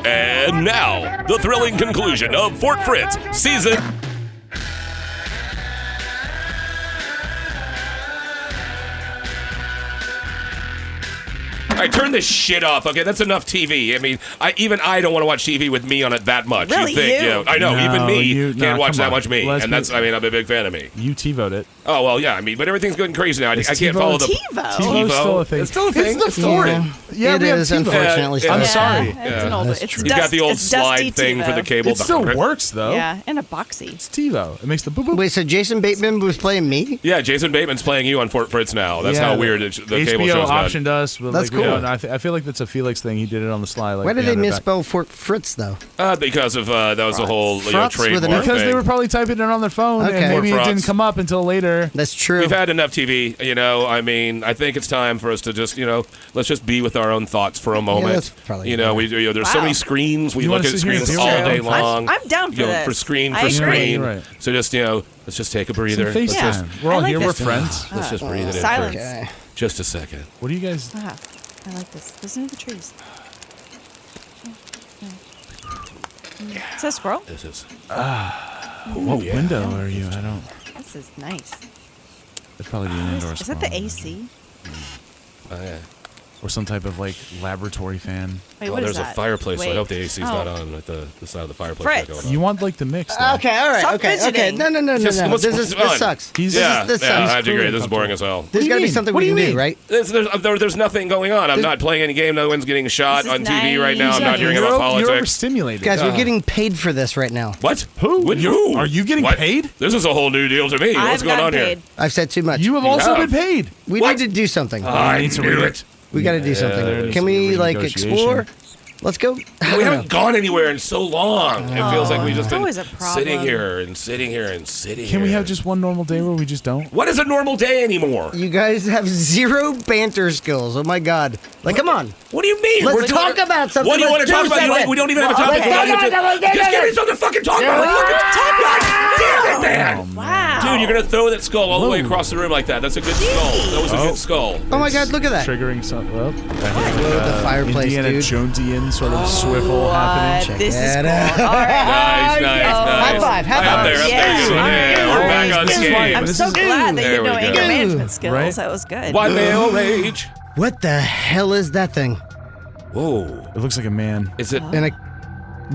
And now, the thrilling conclusion of Fort Fritz season. All right, turn this shit off. Okay, that's enough TV. I mean, I don't want to watch TV with me on it that much. Really, you think? you? I know. No, even me can't watch that on. much me, and that's. I mean, I'm a big fan of me. You TiVoed it. Oh well, yeah. I mean, but everything's going crazy now. I can't follow the TiVo? TiVo's still a thing. It's still a thing. It's the Ford. Yeah, it we have is, TiVo. unfortunately. Yeah, I'm yeah. sorry. It's an old. It's You've got the old it's dusty slide thing TiVo. for the cable. It still works though. Yeah, and a boxy. It's TiVo. It makes the boop boop. Wait, so Jason Bateman was playing me? Yeah, Jason Bateman's playing you on Fort Fritz now. That's how weird the cable HBO show's optioned got. us. But That's like, cool. I feel like that's a Felix thing. He did it on the sly. Like, Why did they behind our back. misspell Fort Fritz, though? Because of that was a whole Frotz with an trademark F? Because thing. they were probably typing it on their phone, Okay. and maybe Fort it didn't Frotz. come up until later. That's true. We've had enough TV, I mean, I think it's time for us to just, let's just be with our own thoughts for a moment. that's probably There's so Wow. many screens. We You look wanna at sit here and screens deal all with day them? long. I'm down for this. For screen, I for agree. screen. Right. So just, let's just take a breather. Some face Let's time. just, We're all I like here. this. We're friends. let's just breathe it in Silence. for Okay. just a second. What do you guys? Ah, I like this. Listen to the trees. It says squirrel. This is. What yeah. window are you? I don't. This is nice. It's probably the indoor. Is that the squirrel. AC? Yeah. Or some type of like laboratory fan. Wait, Well, what is there's a that? fireplace, so I Wait. hope the AC's Oh. not on at the side of the fireplace. Fritz. Not going on. You want like the mix? Though. Okay, all right, Stop okay. fidgeting. No. Just- what's This fun? sucks. He's Yeah, this yeah, sucks. I agree. This is boring as hell. There's you got to be mean? something What we do can you do, mean? right? There's nothing going on. I'm not playing any game. No one's getting shot This is on TV right now. I'm not nice. hearing You're about You're politics. overstimulated. Guys, we're getting paid for this right now. What? Who? What? You- are you getting What? paid? This is a whole new deal to me. What's I've going on gotten here? paid. I've said too much. You have also have. been paid. we What? need to do something. I need to knew read it. We got to do something. there's Can a we like renegotiation. explore? Let's go. I We don't know. haven't gone anywhere in so long. It feels like we just It's been always a problem. sitting here and sitting here and sitting Can here. we have just one normal day where we just don't? What is a normal day anymore? You guys have zero banter skills. Oh my god! Like, come on. What do you mean? Let's We're doing- talk about something. What do you want Let's to talk do about? something. We don't even have a Well, topic. okay. Just give me something to fucking talk about. Talk about it. Damn it, man. Wow. Dude, you're going to throw that skull all the way across the room like that. That's a good skull. That was a good skull. Oh my god! Look at that. Triggering something. Well, the fireplace, Indiana dude. Jonesian sort of swivel happening. Check This is that cool. out. All right. Nice, nice. High five, high Up five. there, up Yeah. there. Yeah, All we're right. back on This is why- skate. I'm This so is- glad that There you we know go. anger management skills. Right? That was good. White male rage. What the hell is that thing? Whoa. It looks like a man. Is it? In a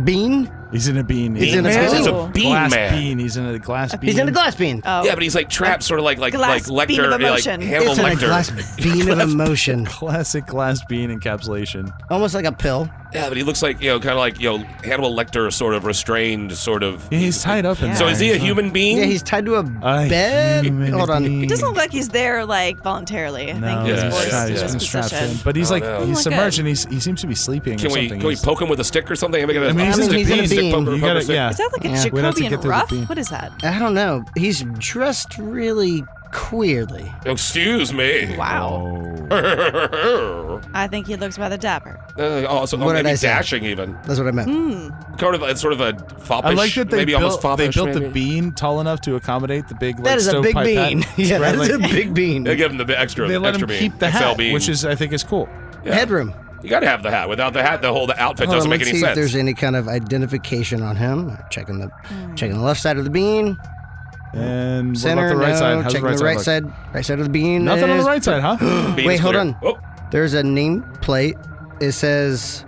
bean? He's in a bean. He's in a This is a Ooh. bean glass man. bean. He's in a glass bean. He's in a glass bean. Oh. Yeah, but he's like trapped, sort of like Glass Lecter, bean of like emotion. Hannibal It's in a Lecter. glass bean of emotion. Classic glass bean encapsulation. Almost like a pill. Yeah, but he looks like, kind of like, Hannibal Lecter, sort of restrained, sort of. Yeah, he's tied up in So there. is he a human being? Yeah, he's tied to a bed. human Hold on. being. It doesn't look like he's there like voluntarily. I No, think Yeah, his voice yeah, he's yeah. been strapped in. disposition. But he's like, no. he's Oh, submerged good. and he seems to be sleeping Can or we something. poke him with a stick or something? I mean, he's in a he's in a bean. bean. You gotta, yeah. Is that like a Yeah. We'd have to Jacobian get through the rough? bean. What is that? I don't know. He's dressed really queerly. Excuse me. Wow. Oh. I think he looks rather dapper. Also, What did maybe I say? dashing even. That's what I meant. It's sort of a foppish, I like that they maybe almost built, foppish. the maybe. bean tall enough to accommodate the big like That is a big stovepipe bean. hat. Yeah, Right, that's a like, big bean. They give him the extra, they let extra him bean, keep the XL hat, bean. which is I think is cool. Yeah. Headroom. You got to have the hat. Without the hat, the outfit Hold doesn't on, make let's any see sense. if there's any kind of identification on him. Checking the left side of the bean. And Center, what about the right no. side? How's Checking the right side? side. Right side of the bean. Nothing on the is- right side, huh? Bean Wait, is hold clear. on. Oh, There's a nameplate. It says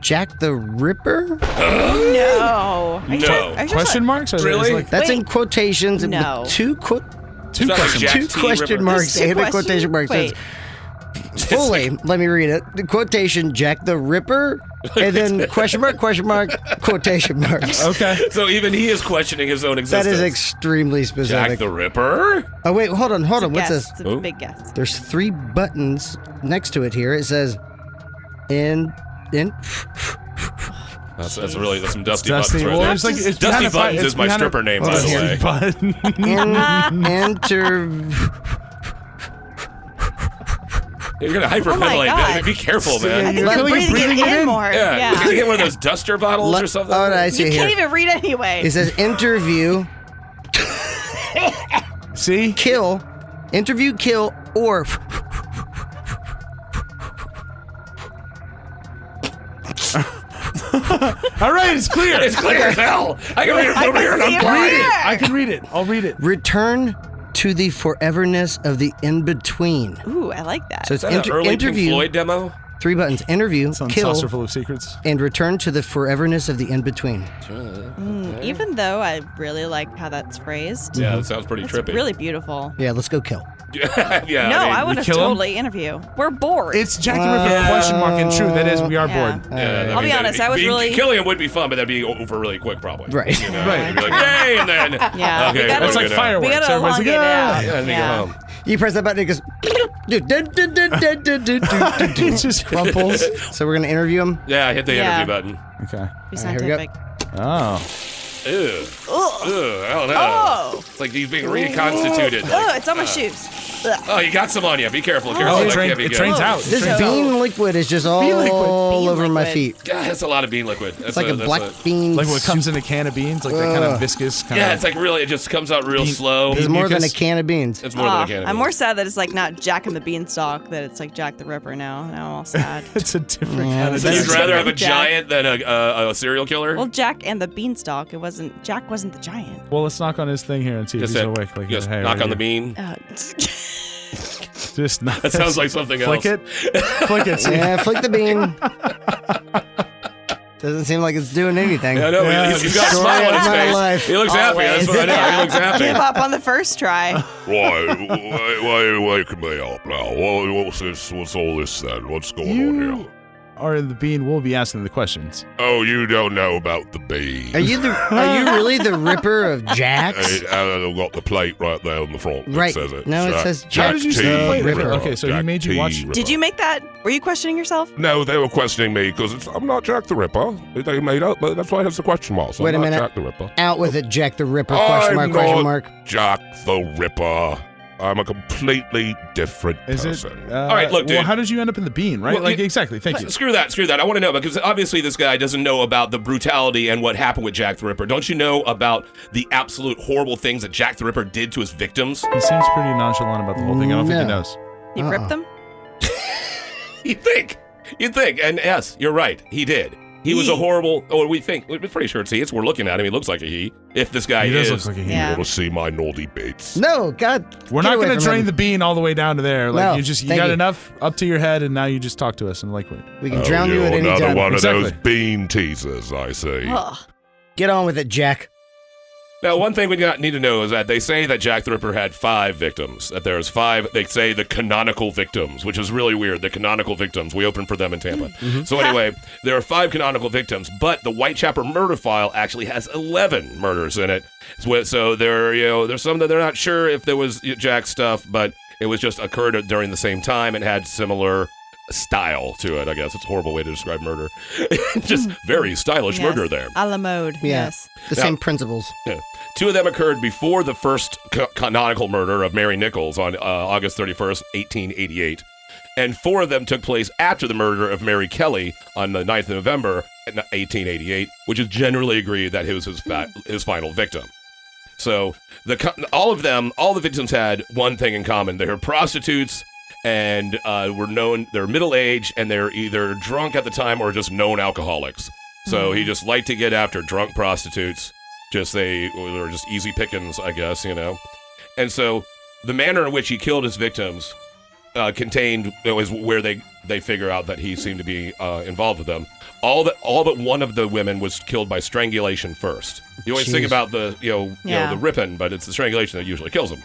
Jack the Ripper. No. Are you No. sure- are you sure Question marks? Or is it Really? like That's Wait. in quotations. No. With two It's not like Jack two T. question Ripper. marks There's two and a quotation mark. questions? Says, fully, let me read it. The quotation, Jack the Ripper, and then question mark, quotation marks. okay. So even he is questioning his own That existence. is extremely specific. Jack the Ripper? Oh, wait, hold on. It's a What's guess. this? It's a big guess. There's 3 buttons next to it here. It says, in. That's some Dusty, Dusty. Buttons right Well, there. it's like it's Dusty behind a fi- Buttons it's is my behind a- stripper name, by Hold the on way. Button. Enter. You're going to hyperventilate. Oh my God. Be careful, Yeah, man. you're Let- feeling it, Breathing breathing it in in. more. Yeah. Yeah. Can you get one of those duster bottles or something? Oh, I see You here. can't even read anyway. It says interview, See? kill, interview, kill, or All right, it's clear. It's clear as hell. I can read it from over here and I'm see it blind. right here. I can read it. I'll read it. Return to the forever-ness of the in-between. Ooh, I like that. So it's Is that an early Pink interview. Floyd demo? 3 buttons. Interview, Some kill, saucer full of secrets. and return to the forever-ness of the in-between. Even though I really like how that's phrased. Yeah, that sounds pretty It's trippy. really beautiful. Yeah, let's go kill. Yeah. No, I mean, want to kill him? totally interview. We're bored. It's Jack the Ripper question mark and true. That is, we are Yeah. bored. Yeah, I'll be honest, I was really- killing him would be fun, but that'd be over really quick, probably. Right. You know? Right. It'd be like, yay, and then Yeah, okay, we gotta- It's like you know. fireworks. we gotta Everybody's like, elongate it "Ah." out. Yeah, and then you go home. You press that button, it goes. It just crumples. So we're gonna interview him. Yeah, hit the Yeah. interview button. Okay. Be All right, here we go. scientific. Oh. Ew. Ugh. Ugh, I don't know. Oh. It's like he's being reconstituted. Oh, it's on my shoes. Ugh. Oh, you got some on you. Be careful. Careful. Oh, That it can't be good. trains out. This It trains out. bean liquid is just all Bean liquid. Bean over my liquid. feet. God, that's a lot of bean liquid. That's It's like a that's black bean. Like what comes in a can of beans, like that kind of viscous kind Yeah, of. it's like really, it just comes out real Bean- slow. It's more than a mucus. can of beans. It's more than a Ah, can of I'm beans. more sad that it's like not Jack and the Beanstalk, that it's like Jack the Ripper now. Now I'm all sad. It's a different Yeah, kind of. So that's- you'd rather have a Jack. giant than a serial killer? Well, Jack and the Beanstalk, Jack wasn't the giant. Well, let's knock on his thing here and see if Just he's hit- awake. Like, just hey, knock right on the here. bean. Just knock. That sounds like something Flick else. it. Flick it. See? Yeah, flick the bean. Doesn't seem like it's doing anything. Yeah, I know. Yeah, He's got a story smile on of his my face. life. He looks happy. That's what I know. He looks happy. Give up on the first try. Why are you waking me up now? What's this? What's all this then? What's going on You here? are the bean. We'll be asking the questions. Oh, you don't know about the bean. Are you really the Ripper of Jacks? I've got the plate right there on the front. that Right. Says it. No, it says Jack How did you T. say the plate Ripper? Ripper? Okay, so he Jack made you T. watch. Ripper. Did you make that? Were you questioning yourself? No, they were questioning me because I'm not Jack the Ripper. They made up, but that's why it has the question mark. So Wait a I'm not minute. Jack the Ripper. Out with it, Jack the Ripper? I'm Question not mark. Jack the Ripper. I'm a completely different Is it? person. All right, look, dude. Well, how did you end up in the bean? Right? Well, like you- exactly. Thank you. Screw that. I want to know because obviously this guy doesn't know about the brutality and what happened with Jack the Ripper. Don't you know about the absolute horrible things that Jack the Ripper did to his victims? He seems pretty nonchalant about the whole thing. I don't think he No. knows. You ripped them? You'd think. And yes, you're right. He did. He was a horrible. Oh, we think. We're pretty sure it's he. We're looking at him. He looks like a he. If this guy He does is. look like a he. Yeah. Want to see my naughty bits? No, God. We're get not away going to from drain him. the bean all the way down to there. Like No, you thank got you. enough up to your head, and now you just talk to us and like, wait. We can drown you at any another time. one of those Exactly. bean teasers, I see. Ugh. Get on with it, Jack. Now, one thing we need to know is that they say that Jack the Ripper had 5 victims. That there's 5. They say the canonical victims, which is really weird. The canonical victims. We opened for them in Tampa. So anyway, there are 5 canonical victims, but the Whitechapel murder file actually has 11 murders in it. So there's some that they're not sure if there was Jack stuff, but it was just occurred during the same time and had similar style to it. I guess it's a horrible way to describe murder. Just very stylish Yes. murder there. A la mode. Yeah. Yes. The Now- same principles. Yeah. 2 of them occurred before the first canonical murder of Mary Nichols on August 31st, 1888. And 4 of them took place after the murder of Mary Kelly on the 9th of November, 1888, which is generally agreed that he was his final victim. So all the victims had one thing in common. They were prostitutes and were known, they're middle-aged, and they're either drunk at the time or just known alcoholics. So he just liked to get after drunk prostitutes. They were just easy pickings, I guess, you know. And so the manner in which he killed his victims is where they figure out that he seemed to be involved with them. All but one of the women was killed by strangulation first. You always think Jeez. about the Yeah. the ripping, but it's the strangulation that usually kills them.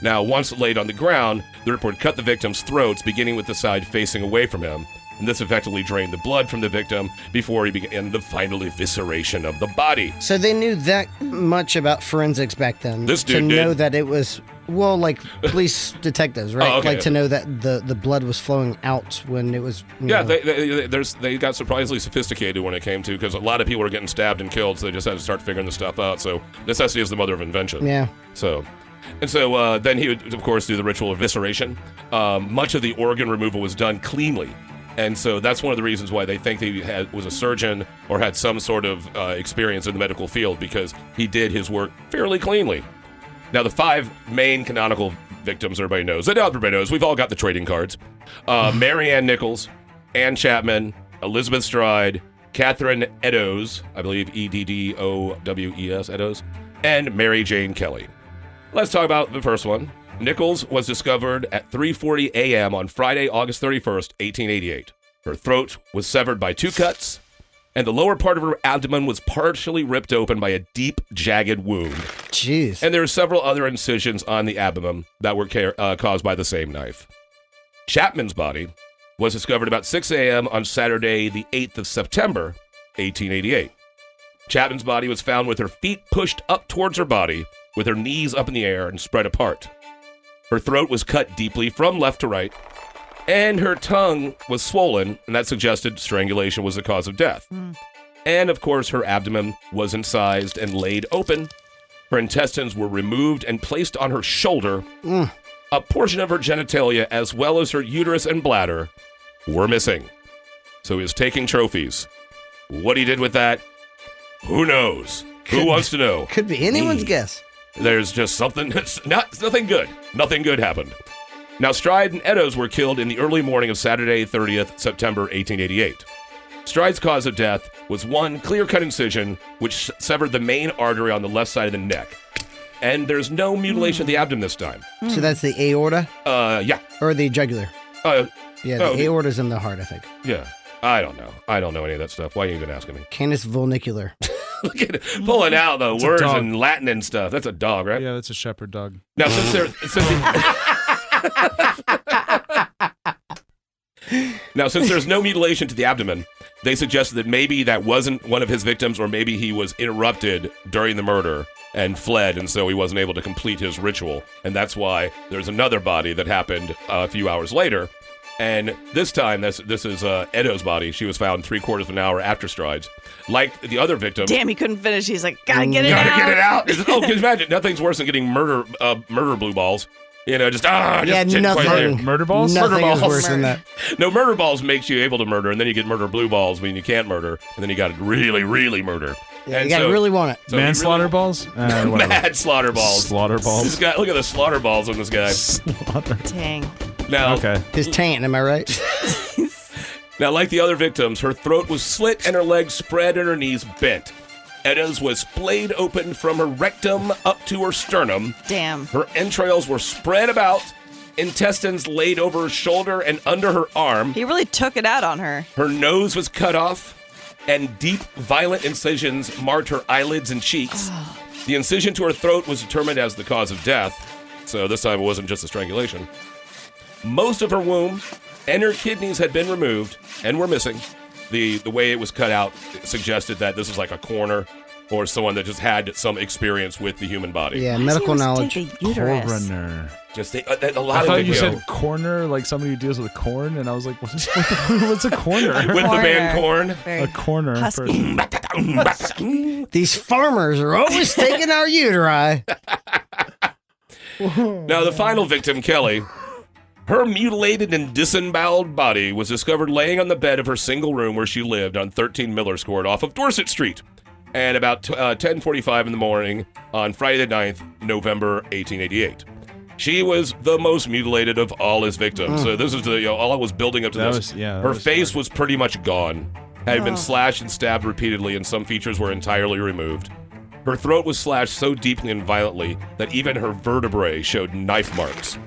Now, once laid on the ground, the Ripper would cut the victim's throats, beginning with the side facing away from him. And this effectively drained the blood from the victim before he began the final evisceration of the body. So they knew that much about forensics back then. This to dude know did. that it was like police detectives, right? Oh, okay. Like to know that the blood was flowing out when it was. you Yeah, know. they got surprisingly sophisticated when it came to, because a lot of people were getting stabbed and killed, so they just had to start figuring this stuff out. So necessity is the mother of invention. Yeah. So then he would, of course, do the ritual evisceration. Much of the organ removal was done cleanly. And so that's one of the reasons why they think he was a surgeon or had some sort of experience in the medical field, because he did his work fairly cleanly. Now, the 5 main canonical victims everybody knows. That everybody knows. We've all got the trading cards. Mary Ann Nichols, Ann Chapman, Elizabeth Stride, Catherine Eddowes, I believe Eddowes, Eddowes, and Mary Jane Kelly. Let's talk about the first one. Nichols was discovered at 3:40 a.m. on Friday, August 31st, 1888. Her throat was severed by 2 cuts, and the lower part of her abdomen was partially ripped open by a deep, jagged wound. Jeez. And there are several other incisions on the abdomen that were caused by the same knife. Chapman's body was discovered about 6 a.m. on Saturday, the 8th of September, 1888. Chapman's body was found with her feet pushed up towards her body, with her knees up in the air and spread apart. Her throat was cut deeply from left to right, and her tongue was swollen, and that suggested strangulation was the cause of death. And, of course, her abdomen was incised and laid open. Her intestines were removed and placed on her shoulder. A portion of her genitalia, as well as her uterus and bladder, were missing. So he was taking trophies. What he did with that, who knows? Who wants to know? Could be anyone's guess. There's just something, nothing good. Nothing good happened. Now, Stride and Eddowes were killed in the early morning of Saturday, 30th September, 1888. Stride's cause of death was one clear-cut incision, which severed the main artery on the left side of the neck. And there's no mutilation of the abdomen this time. So that's the aorta? Yeah. Or the jugular? Yeah, the aorta's in the heart, I think. Yeah. I don't know. I don't know any of that stuff. Why are you even asking me? Canis vulnicular. Look at it, pulling out the words dog. in Latin and stuff. That's a dog, right? Yeah, that's a shepherd dog. Now, since there's no mutilation to the abdomen, they suggested that maybe that wasn't one of his victims, or maybe he was interrupted during the murder and fled, and so he wasn't able to complete his ritual. And that's why there's another body that happened a few hours later. And this time, this is Eddowes' body. She was found 3/4 of an hour after Stride's. Like the other victim. Damn, he couldn't finish. He's like, gotta get it out. Gotta get it out. Oh, can you imagine? Nothing's worse than getting murder blue balls. You know, just nothing. Murder balls? Nothing Murder is balls. worse than that. No, murder balls makes you able to murder, and then you get murder blue balls when you can't murder, and then you got to really, really murder. Yeah, And you gotta really want it. so Manslaughter balls? Whatever. Mad slaughter balls. Slaughter This balls. guy, look at the slaughter balls on this guy. Slaughter. Dang. Now, Okay. His taint, am I right? Now, like the other victims, her throat was slit and her legs spread and her knees bent. Eddowes was splayed open from her rectum up to her sternum. Damn. Her entrails were spread about, intestines laid over her shoulder and under her arm. He really took it out on her. Her nose was cut off, and deep, violent incisions marked her eyelids and cheeks. The incision to her throat was determined as the cause of death, so this time it wasn't just a strangulation. Most of her womb and her kidneys had been removed and were missing. The way it was cut out suggested that this was like a coroner or someone that just had some experience with the human body. Yeah, Why medical does he always knowledge. take the uterus? Coroner. Just a lot I of thought it, you know, said corner, like somebody who deals with corn, and I was like, what's a corner? with the band Corn. Very A corner. husky. These farmers are always taking our uteri. Now, the final victim, Kelly, her mutilated and disemboweled body was discovered laying on the bed of her single room where she lived on 13 Miller's Court off of Dorset Street. And about 10:45 in the morning on Friday the 9th, November 1888. She was the most mutilated of all his victims. So this is all I was building up to That this. that Her was face dark. was pretty much gone. Had been slashed and stabbed repeatedly, and some features were entirely removed. Her throat was slashed so deeply and violently that even her vertebrae showed knife marks.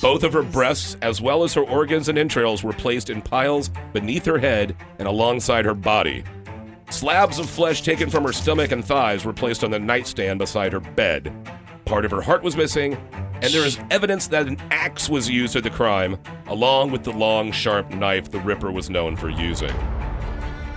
Both of her breasts, as well as her organs and entrails, were placed in piles beneath her head and alongside her body. Slabs of flesh taken from her stomach and thighs were placed on the nightstand beside her bed. Part of her heart was missing, and there is evidence that an axe was used at the crime, along with the long, sharp knife the Ripper was known for using.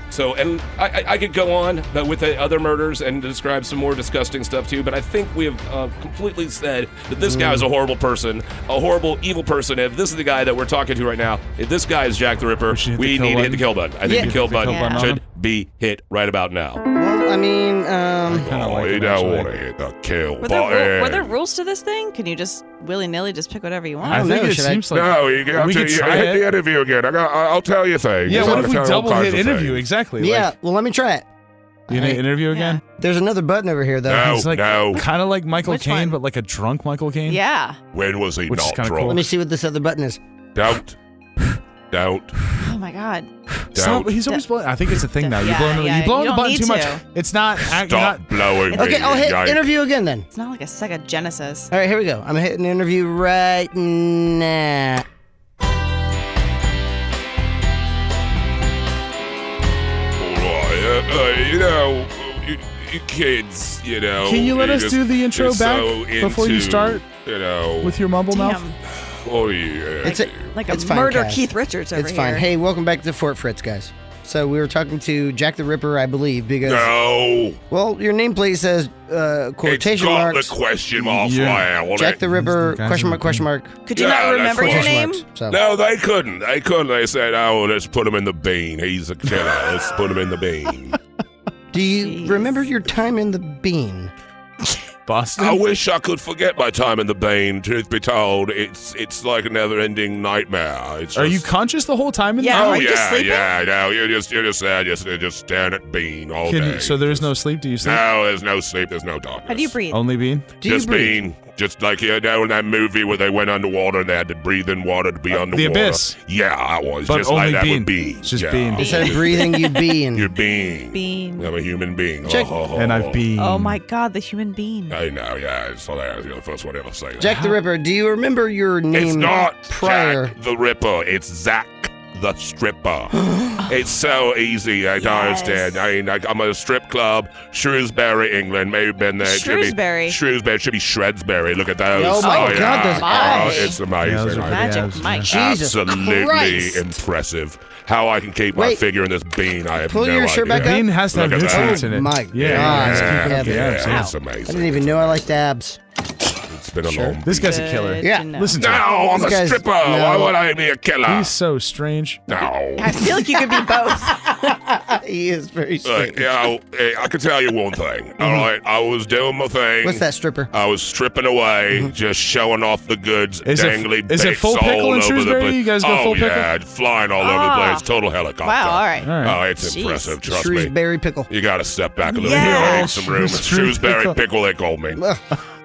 So, and I could go on with the other murders and describe some more disgusting stuff too, but I think we have completely said that this guy is a horrible person, a horrible, evil person. If this is the guy that we're talking to right now, if this guy is Jack the Ripper, we need to hit the kill button. I think the kill button button on should be hit right about now. Well, I mean, Kinda like You it, don't actually. want to hit the kill Were button. there rules to this thing? Can you just willy-nilly just pick whatever you want? I don't think know, it should I- seems like No, you got we to could try hit it. the interview again. I'll tell you things. Yeah, what if we I'll tell all double kinds hit of interview? things. Exactly. yeah, Like, well, let me try it. you need interview again? There's another button over here, though. No. It's like no. kind of like Michael Which Caine, one? but like a drunk Michael Caine. Yeah. When was he Which is not kinda drunk? cool. Let me see what this other button is. Don't. Oh my my God. Stop. Don't. He's always blowing. I think it's a thing now. Yeah, You're yeah, blowing you the don't button need too much. to. It's not. You're Stop not blowing me. Okay, I'll hit yikes. interview again then. It's not like a Sega Genesis. All right, here we go. I'm hitting interview right now. You kids, Can you let us do the intro back before you start with your mumble mouth? Damn. Oh yeah. It's a, Like a it's fine, murder Cass. Keith Richards over It's here. fine. Hey, welcome back to Fort Fritz, guys. So we were talking to Jack the Ripper, I believe, because No. well, your nameplate says It's quotation got marks. the question marks Yeah. right on Jack it. the Ripper, These guys question are mark, question mark, Could you Yeah, not that's remember your quotation name? marks. So. No, they couldn't. They said, "Oh, let's put him in the bean. He's a killer. Let's put him in the bean." Do you Jeez. remember your time in the bean? Boston? I wish I could forget my time in the bean. Truth be told, it's like a never-ending nightmare. It's Are you just- conscious the whole time in Yeah. Oh Are you just yeah, sleeping? yeah. No, you're just there, just staring at bean all day. So there's no sleep? Do you sleep? No, there's no sleep. There's no darkness. How do you breathe? Only bean? Do you Just breathe? bean. Just like in that movie where they went underwater and they had to breathe in water to be underwater. Abyss. Yeah, I was. But just only like that bean. with bean. It's just yeah. bean. Instead of breathing, you bean. You're bean. Bean. I'm a human being. Check- And I've been. Oh my God, the human bean. I know, yeah. It's hilarious. You're the first one to ever say that. Jack the Ripper, do you remember your name It's not prior? Jack the Ripper. It's Zach the Stripper. It's so easy. I don't Yes. understand. I mean, I'm at a strip club, Shrewsbury, England. Maybe been there. It should be- Shrewsbury. Shrewsbury. It should be Shredsbury. Look at those. Oh my God, yeah. those abs. It's amazing. Yeah, those are Magic abs, Mike. Jesus Absolutely Christ. impressive. How I can keep my Wait. figure in this bean, I have Pull no your shirt idea. back up. Bean has to have Look at that. nutrients in it. Oh my yeah, God. just keep Yeah, up the yeah, abs, yeah. it's I amazing. didn't even know I liked abs. It's been a long This guy's a Good killer. Yeah, to know. Listen to No, him. I'm This a guy's- stripper. no. Why would I be a killer? He's so strange. No. I feel like you could be both. He is very Look, strange. I can tell you one thing. All right, I was doing my thing. What's that, stripper? I was stripping away, just showing off the goods, Is it- dangly is it bits full all pickle in over the Shrewsbury? place. You guys go oh, full pickle? yeah, flying all over the Ah. place. Total helicopter. Wow, all right. All right. Oh, it's Jeez. impressive. Trust me. Shrewsbury pickle. You got to step back a little Yeah. bit. Make some room. Shrewsbury Pickle. pickle, they called me.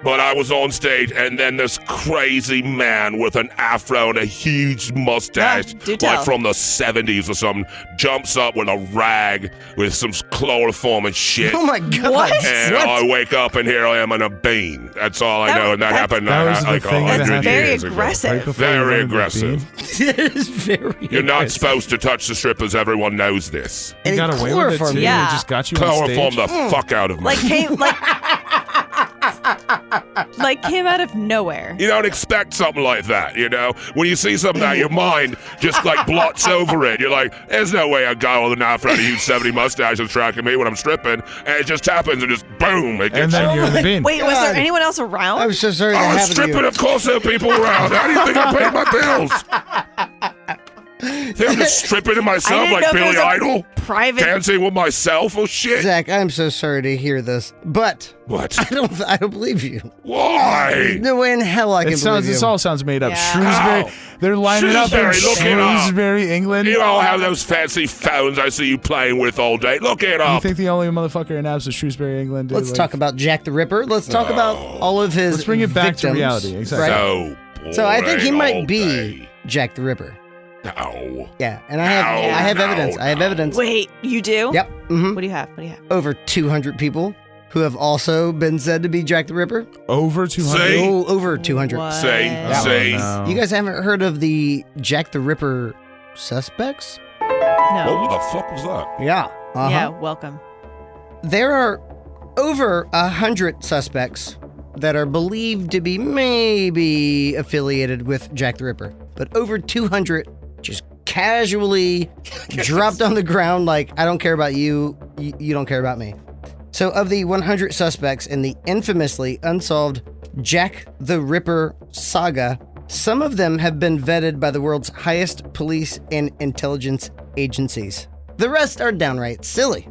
But I was on stage, and then this crazy man with an afro and a huge mustache, do tell. like from the 70s or something, jumps up with a rag with some chloroform and shit. Oh my God. What? And I wake up, and here I am in a bean. That's all I That- know, and that that's- happened That was the like thing that 100 happened. Very years ago. aggressive. Right before you Very wanted the aggressive. bean. It is very. You're not aggressive. supposed to touch the strippers. Everyone knows this. You And got away with it chloroform. too. Yeah. They just got you on Chloroform stage. the fuck out of me. Like came out of nowhere. You don't expect something like that, you know? When you see something that, your mind just like blots over it. You're like, there's no way a guy with an afro and a huge 70 mustache is tracking me when I'm stripping. And it just happens and just boom, it And gets then you. you're in the bean. Wait, was there God. anyone else around? I'm so sorry that I was happened to stripping, you. of course there are people around. How do you think I pay my bills? Think I'm just stripping to myself didn't like know if Billy there was a Idol? Private. Dancing with myself? Oh shit. Zach, I'm so sorry to hear this, but What? I don't believe you. Why? There's no way in hell I can believe you. This all sounds made up. Yeah. Shrewsbury. How? They're lining up in Shrewsbury, look it up. Shrewsbury, England. You all have those fancy phones I see you playing with all day. Look it You up. think the only motherfucker in abs is Shrewsbury, England? Dude? Let's Like, talk about Jack the Ripper. Let's talk about all of his Let's bring it back to victims, reality. Exactly. Right? So, So I think he boring might all be day. Jack the Ripper. No. Yeah, and I have No, evidence. I have no. evidence. Wait, you do? Yep. What do you have? What do you have? Over 200 people who have also been said to be Jack the Ripper. Over 200. See? Oh, over 200. What? Say, Oh, say. no. You guys haven't heard of the Jack the Ripper suspects? No. What the fuck was that? Yeah. Uh-huh. Yeah, welcome. There are over 100 suspects that are believed to be maybe affiliated with Jack the Ripper, but over 200 just casually dropped on the ground like, I don't care about you, you don't care about me. So of the 100 suspects in the infamously unsolved Jack the Ripper saga, some of them have been vetted by the world's highest police and intelligence agencies. The rest are downright silly.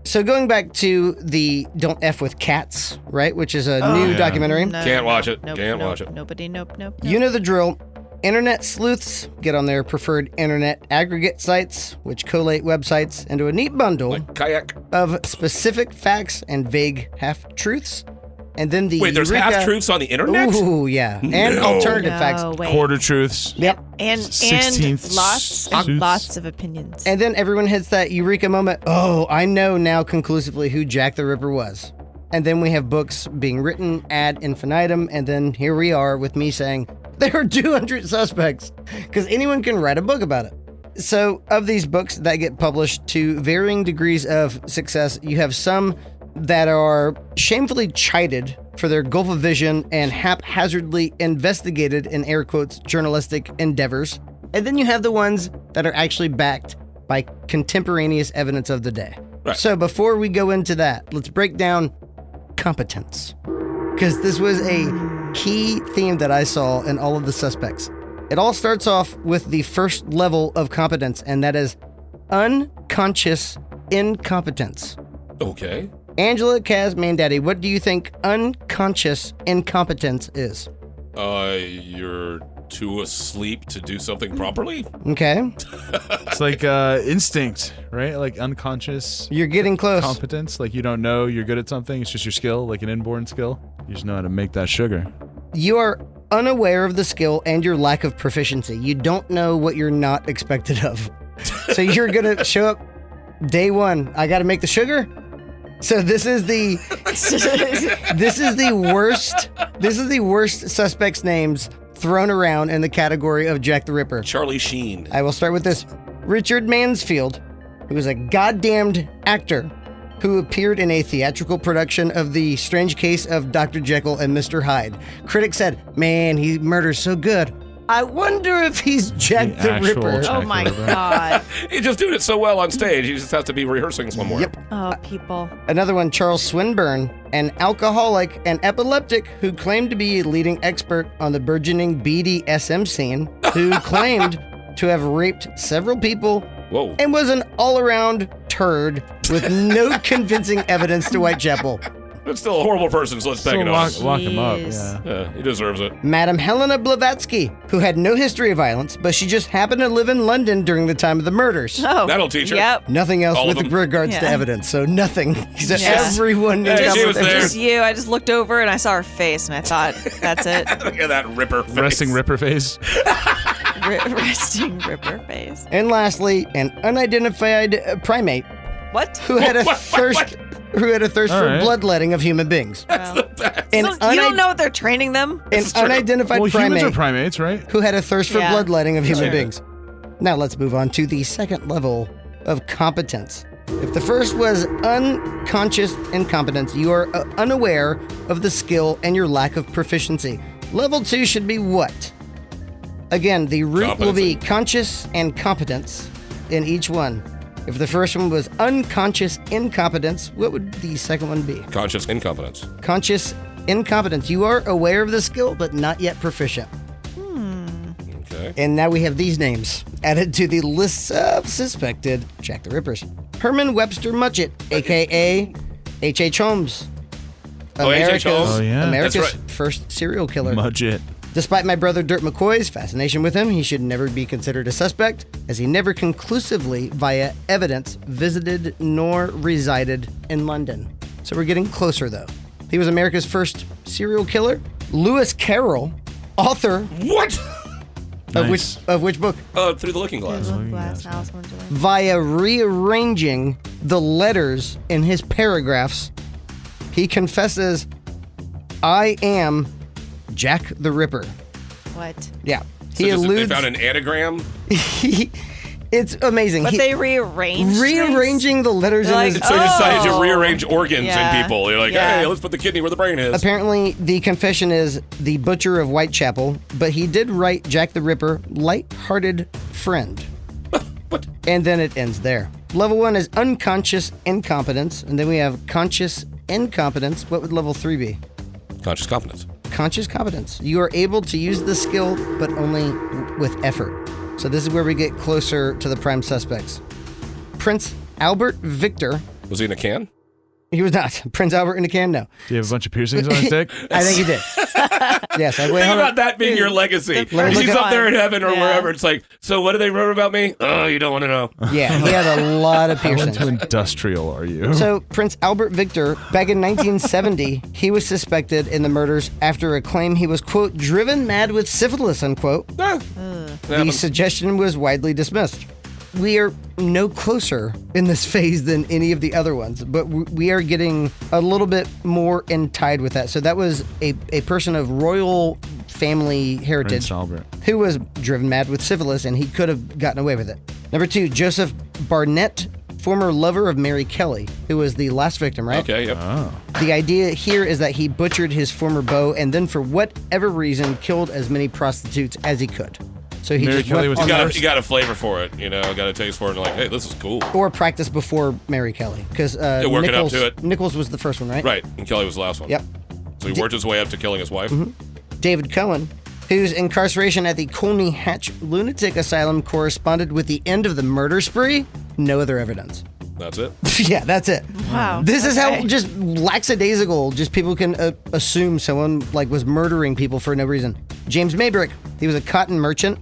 So going back to the Don't F with Cats, right, which is a new yeah. documentary. No, Can't watch it. Nope, Can't nope, watch it. Nobody, nope. You know the drill. Internet sleuths get on their preferred internet aggregate sites, which collate websites into a neat bundle Like kayak. of specific facts and vague half-truths. And then the Wait, there's Eureka. half-truths on the internet? Ooh, yeah. And alternative facts. No, wait. Quarter truths. Yep. And 16th lots of opinions. And then everyone hits that eureka moment. Oh, I know now conclusively who Jack the Ripper was. And then we have books being written ad infinitum. And then here we are with me saying, there are 200 suspects. Because anyone can write a book about it. So of these books that get published to varying degrees of success, you have some that are shamefully chided for their gulf of vision and haphazardly investigated in air quotes journalistic endeavors. And then you have the ones that are actually backed by contemporaneous evidence of the day. Right. So before we go into that, let's break down competence. Because this was a key theme that I saw in all of the suspects. It all starts off with the first level of competence, and that is unconscious incompetence. Okay. Angela, Kaz, Mandaddy, what do you think unconscious incompetence is? You're too asleep to do something properly? Okay, It's like instinct, right? Like unconscious you're getting close. competence. Like you don't know you're good at something. It's just your skill, like an inborn skill. You just know how to make that sugar. You are unaware of the skill and your lack of proficiency. You don't know what you're not expected of. So you're gonna show up day one. I gotta make the sugar? So this is the worst suspects' names thrown around in the category of Jack the Ripper. Charlie Sheen. I will start with this. Richard Mansfield, who was a goddamned actor who appeared in a theatrical production of The Strange Case of Dr. Jekyll and Mr. Hyde. Critics said, man, he murders so good. I wonder if he's Jack the actual Ripper. Jack Oh my the Ripper. god. He's just doing it so well on stage. He just has to be rehearsing somewhere. Yep. Oh, people. Another one, Charles Swinburne, an alcoholic and epileptic who claimed to be a leading expert on the burgeoning BDSM scene, who claimed to have raped several people Whoa. and was an all-around turd with no convincing evidence to Whitechapel. That's still a horrible person, so let's back it up. Lock him up. Jeez. Yeah. Yeah, he deserves it. Madame Helena Blavatsky, who had no history of violence, but she just happened to live in London during the time of the murders. Oh. That'll teach her. Yep. Nothing else All of with them? regards to Yeah. evidence, so nothing. So Yeah. everyone Yeah, knew she was there. Just you. I just looked over and I saw her face and I thought, that's it. Look at that Ripper face. Resting Ripper face. Resting Ripper face. And lastly, an unidentified primate What? who had a What? thirst All for right. bloodletting of human beings. Well, An, you don't know what they're training them? an is true. unidentified Well, humans primate are primates, right? who had a thirst for Yeah. bloodletting of human Yeah. beings. Now let's move on to the second level of competence. If the first was unconscious incompetence, you are unaware of the skill and your lack of proficiency. Level 2 should be what? Again, the root will be conscious and competence in each one. If the first one was unconscious incompetence, what would the second one be? Conscious incompetence. Conscious incompetence. You are aware of the skill, but not yet proficient. Okay. And now we have these names added to the list of suspected Jack the Rippers. Herman Webster Mudgett, a.k.a. H.H. Holmes. H.H. Holmes. Oh, yeah. America's That's right. first serial killer. Mudgett. Despite my brother Dirt McCoy's fascination with him, he should never be considered a suspect, as he never conclusively, via evidence, visited nor resided in London. So we're getting closer, though. He was America's first serial killer. Lewis Carroll, author What? Nice. of which book? Through the Looking Glass. Glass Alice in Wonderland. Via rearranging the letters in his paragraphs, he confesses, I am Jack the Ripper. What? Yeah. So He just- alludes. They found an anagram. It's amazing. But they rearranged rearranging the letters in They're his. like, So he decided to Oh. rearrange organs Yeah. in people. You're like, Yeah. hey, let's put the kidney where the brain is. Apparently, the confession is the butcher of Whitechapel, but he did write Jack the Ripper, light-hearted friend. What? And then it ends there. Level 1 is unconscious incompetence, and then we have conscious incompetence. What would level 3 be? Conscious competence. Conscious competence. You are able to use the skill, but only with effort. So this is where we get closer to the prime suspects. Prince Albert Victor. Was he in a can? He was not. Prince Albert in a can, no. Do you have a bunch of piercings on his dick? I think he did. Yes, I Think went about that being your legacy. first He's up one. there in heaven or Yeah. wherever. It's like, so what do they wrote about me? Oh, you don't want to know. Yeah, he had a lot of How piercings. into industrial are you? So, Prince Albert Victor, back in 1970, he was suspected in the murders after a claim he was, quote, driven mad with syphilis, unquote. The suggestion was widely dismissed. We are no closer in this phase than any of the other ones, but we are getting a little bit more tied with that. So that was a person of royal family heritage Prince Albert. who was driven mad with syphilis, and he could have gotten away with it. Number 2, Joseph Barnett, former lover of Mary Kelly, who was the last victim, right? Okay, yep. Oh. The idea here is that he butchered his former beau and then, for whatever reason, killed as many prostitutes as he could. So he Mary just Kelly went was on the the- first. You got a flavor for it, got a taste for it, and like, hey, this is cool. or practiced before Mary Kelly, because working up Nichols, to it. Nichols was the first one, right? Right, and Kelly was the last one. Yep. So he worked his way up to killing his wife. David Cohen, whose incarceration at the Colney Hatch Lunatic Asylum corresponded with the end of the murder spree. No other evidence. That's it. Yeah, that's it. Wow. This is how Okay. just lackadaisical, just people can assume someone was murdering people for no reason. James Maybrick, he was a cotton merchant,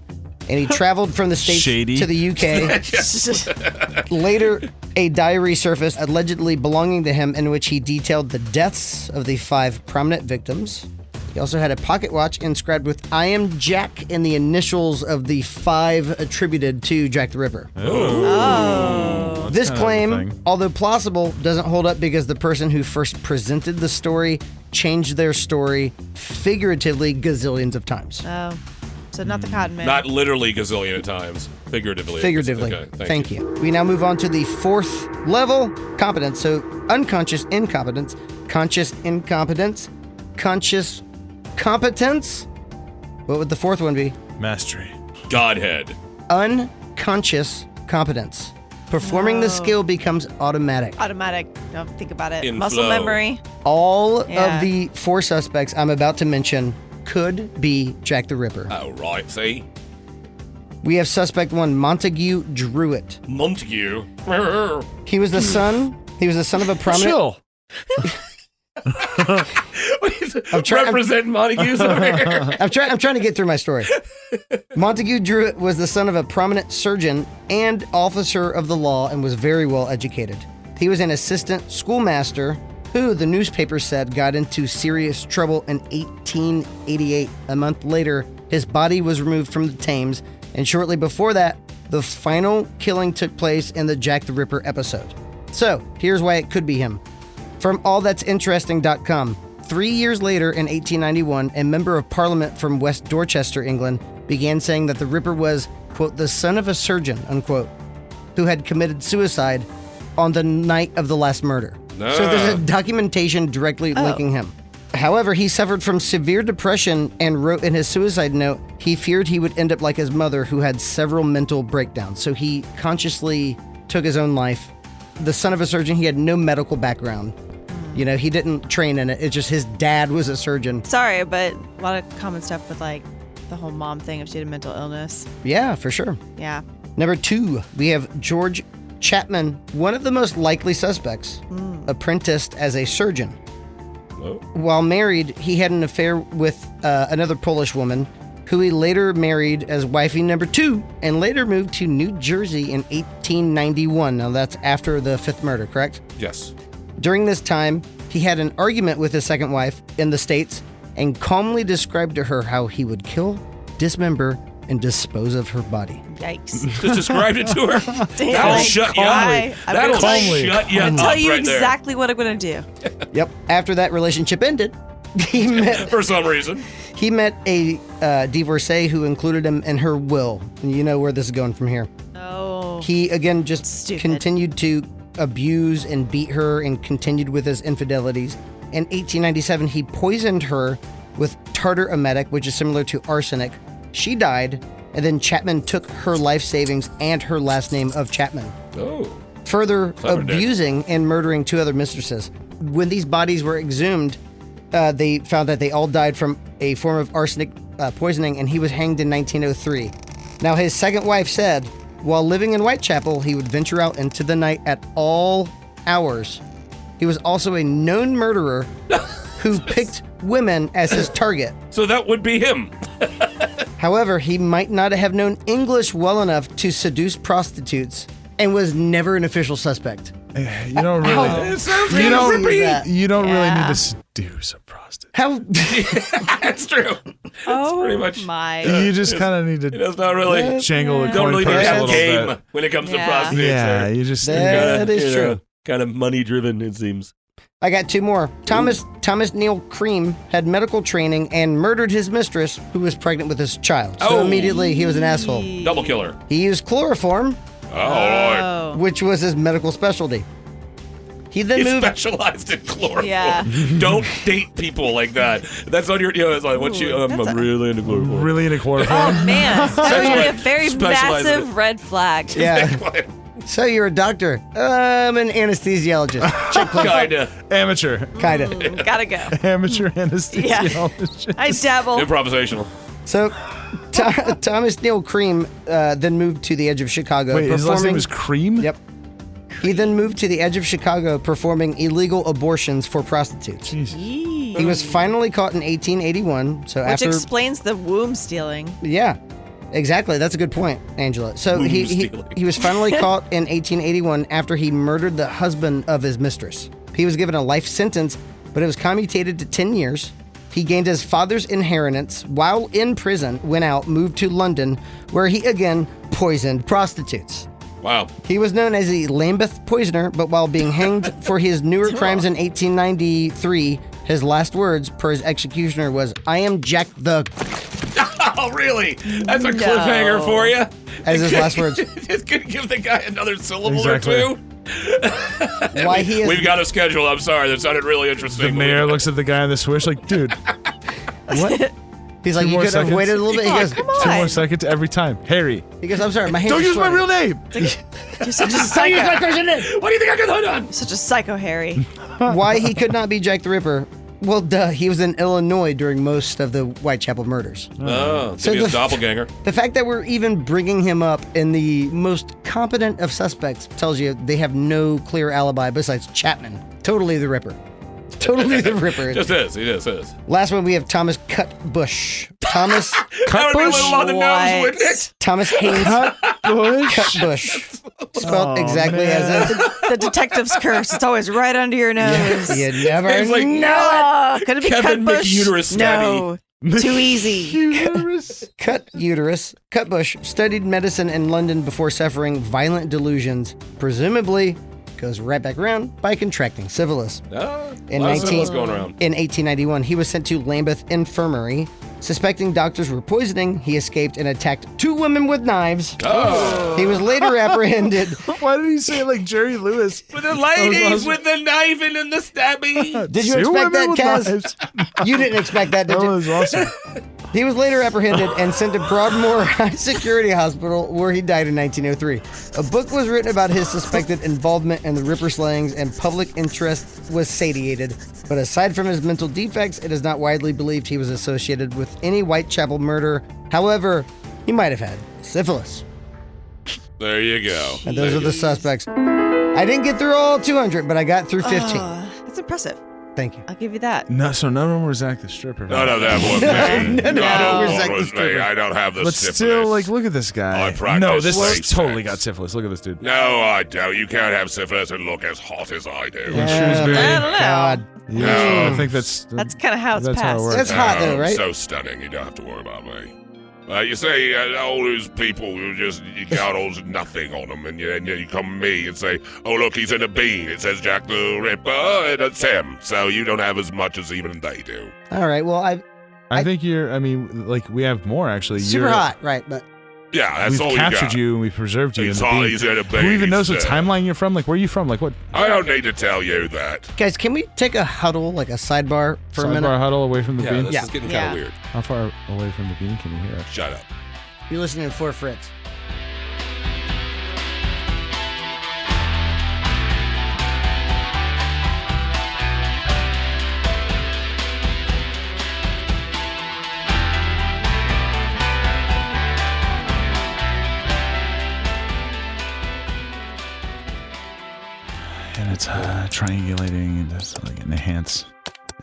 and he traveled from the States Shady. to the UK. Later, a diary surfaced allegedly belonging to him in which he detailed the deaths of the 5 prominent victims. He also had a pocket watch inscribed with "I am Jack" in the initials of the 5 attributed to Jack the Ripper. Oh. This kind of a claim, thing. although plausible, doesn't hold up because the person who first presented the story changed their story figuratively gazillions of times. Oh. So not the Cotton Man. Not literally gazillion of times, figuratively. Figuratively. Okay, Thank you. We now move on to the 4th level, competence. So unconscious incompetence, conscious incompetence, conscious competence. What would the 4th one be? Mastery. Godhead. Unconscious competence. Performing the Oh. skill becomes automatic. Automatic. Don't think about it. In Muscle flow. memory. All Yeah. of the 4 suspects I'm about to mention could be Jack the Ripper. Oh, right, see? We have suspect 1, Montague Druitt. Montague. He was the son. He was the son of a prominent. Chill. Representing Montagues over here. I'm trying to get through my story. Montague Druitt was the son of a prominent surgeon and officer of the law and was very well educated. He was an assistant schoolmaster who, the newspaper said, got into serious trouble in 1888. A month later, his body was removed from the Thames, and shortly before that, the final killing took place in the Jack the Ripper episode. So, here's why it could be him. From allthat'sinteresting.com, 3 years later in 1891, a member of parliament from West Dorchester, England, began saying that the Ripper was, quote, the son of a surgeon, unquote, who had committed suicide on the night of the last murder. So there's a documentation directly linking him. However, he suffered from severe depression and wrote in his suicide note he feared he would end up like his mother, who had several mental breakdowns. So he consciously took his own life. The son of a surgeon, he had no medical background. You know, he didn't train in it. It's just his dad was a surgeon. Sorry, but a lot of common stuff with like the whole mom thing if she had a mental illness. Yeah, for sure. Yeah. Number 2, we have George Chapman, one of the most likely suspects, apprenticed as a surgeon. Oh. While married, he had an affair with another Polish woman who he later married as wifey number 2 and later moved to New Jersey in 1891. Now that's after the 5th murder, correct? Yes. During this time, he had an argument with his second wife in the States and calmly described to her how he would kill, dismember, and dispose of her body. Yikes. Just described it to her. Damn. That'll shut you up. I'm That'll gonna tell you- shut you I'll up tell you right there. exactly what I'm going to do. Yep. After that relationship ended, he met For some reason. a divorcee who included him in her will. And you know where this is going from here. Oh. He again just Stupid. continued to abuse and beat her and continued with his infidelities. In 1897, he poisoned her with tartar emetic, which is similar to arsenic. She died, and then Chapman took her life savings and her last name of Chapman, Oh. further Clever dick. abusing and murdering 2 other mistresses. When these bodies were exhumed, they found that they all died from a form of arsenic poisoning, and he was hanged in 1903. Now, his second wife said, while living in Whitechapel, he would venture out into the night at all hours. He was also a known murderer who picked women as his target. So that would be him. However, he might not have known English well enough to seduce prostitutes and was never an official suspect. You don't really. It sounds You don't. that. You don't really need Yeah. to seduce a prostitute. How? That's true. Oh pretty much- my. You just kind of need to That's not really. jangle the Don't coin really need purse to a have little game bit. when it comes Yeah. to prostitutes. Yeah, you just. That is true. Kind of money driven, it seems. I got two more. Thomas Neil Cream had medical training and murdered his mistress, who was pregnant with his child. So Oh. immediately he was an asshole. Double killer. He used chloroform, Oh, Lord. Oh. which was his medical specialty. He then He moved. specialized in chloroform. Yeah. Don't date people like that. That's on your. It's like, what you? I'm that's really into chloroform. Really into chloroform. Oh man, that would be a very Specialize in massive red flag. Yeah. So you're a doctor. I'm an anesthesiologist. Check please. Kinda. Amateur. Kinda. Gotta go. Amateur anesthesiologist. I dabble. Improvisational. So Thomas Neil Cream then moved to the edge of Chicago. Wait, his last name performing- was Cream? Yep. He then moved to the edge of Chicago performing illegal abortions for prostitutes. Jesus. He was finally caught in 1881. So Which after explains the womb stealing. Yeah, exactly. That's a good point, Angela. So Womb he stealing. was finally caught in 1881 after he murdered the husband of his mistress. He was given a life sentence, but it was commutated to 10 years. He gained his father's inheritance while in prison, went out, moved to London, where he again poisoned prostitutes. Wow. He was known as the Lambeth Poisoner, but while being hanged for his newer crimes in 1893, his last words per his executioner was, "I am Jack the..." Oh, really? That's a cliffhanger for you. As his last words. It's gonna give the guy another syllable Exactly. or two. Why he is... We've got a schedule. I'm sorry. That sounded really The interesting. mayor looks at the guy on the switch like, dude, What? He's like, Two you more could have seconds. waited a little bit. He goes, Come 2 more on. seconds every time. Harry, I'm sorry, my hands don't are use my sweating." real name. You're such a psycho. What do you think I can hold on? You're such a psycho, Harry. Why he could not be Jack the Ripper? Well, duh, he was in Illinois during most of the Whitechapel murders. Oh, So maybe his the- doppelganger. The fact that we're even bringing him up in the most competent of suspects tells you they have no clear alibi besides Chapman. Totally the Ripper. Totally the Ripper. Just is. He just is. Last one, we have Thomas Cutbush. Thomas That would be a little on the nose, What? wouldn't it? Thomas Haynes Bush. Cutbush. Spelled Oh, exactly man. as in. The detective's curse. It's always right under your nose. You never It's like, know. Oh, could it be Kevin Cutbush? McUterus No. Too easy. Uterus. Cutbush studied medicine in London before suffering violent delusions, presumably goes right back around by contracting syphilis. Oh, In lots of 19 syphilis going around. In 1891, he was sent to Lambeth Infirmary. Suspecting doctors were poisoning, he escaped and attacked 2 women with knives. Oh. He was later apprehended. Why did he say it like Jerry Lewis? With the ladies awesome. with the knife and the stabby. Did you 2 expect women that, with Kaz? knives. You didn't expect that, did That you? was awesome. He was later apprehended and sent to Broadmoor High Security Hospital, where he died in 1903. A book was written about his suspected involvement in the Ripper slayings, and public interest was satiated. But aside from his mental defects, it is not widely believed he was associated with any Whitechapel murder. However, he might have had syphilis. There you go. And those are the suspects. I didn't get through all 200, but I got through 15. That's impressive. Thank you. I'll give you that. No, so none of them were Zach the Stripper. None of that was me. None of None was of Zach that the was me. Stripper. I don't have the But syphilis. still, like, look at this guy. I practice No, this latex. totally got syphilis. Look at this dude. No, I don't. You can't have syphilis and look as hot as I do. Shrewsbury. I don't know. God. Yeah, No. I think that's That's kind of how it's That's how it passed. works. That's hot, though, right? So stunning. You don't have to worry about me. You say all those people who just you got all this nothing on them, and you come to me and say, "Oh look, he's in a bean. It says Jack the Ripper, and it's him." So you don't have as much as even they do. All right. Well, I think you're. I mean, like we have more actually. super You're, hot, right? But Yeah, that's We've all captured you got. you and we preserved you. He's in the hot. bean. He's in a bean. Who even knows what He's, timeline you're from? Like, where are you from? Like, what I don't need to tell you that. guys, can we take a huddle, like a sidebar, for a sidebar minute? huddle away from the Yeah, bean? this Yeah. is getting kind Yeah. of weird. How far away from the bean can you hear us? Shut up. You're listening to For Fritz. And it's triangulating and just like enhance.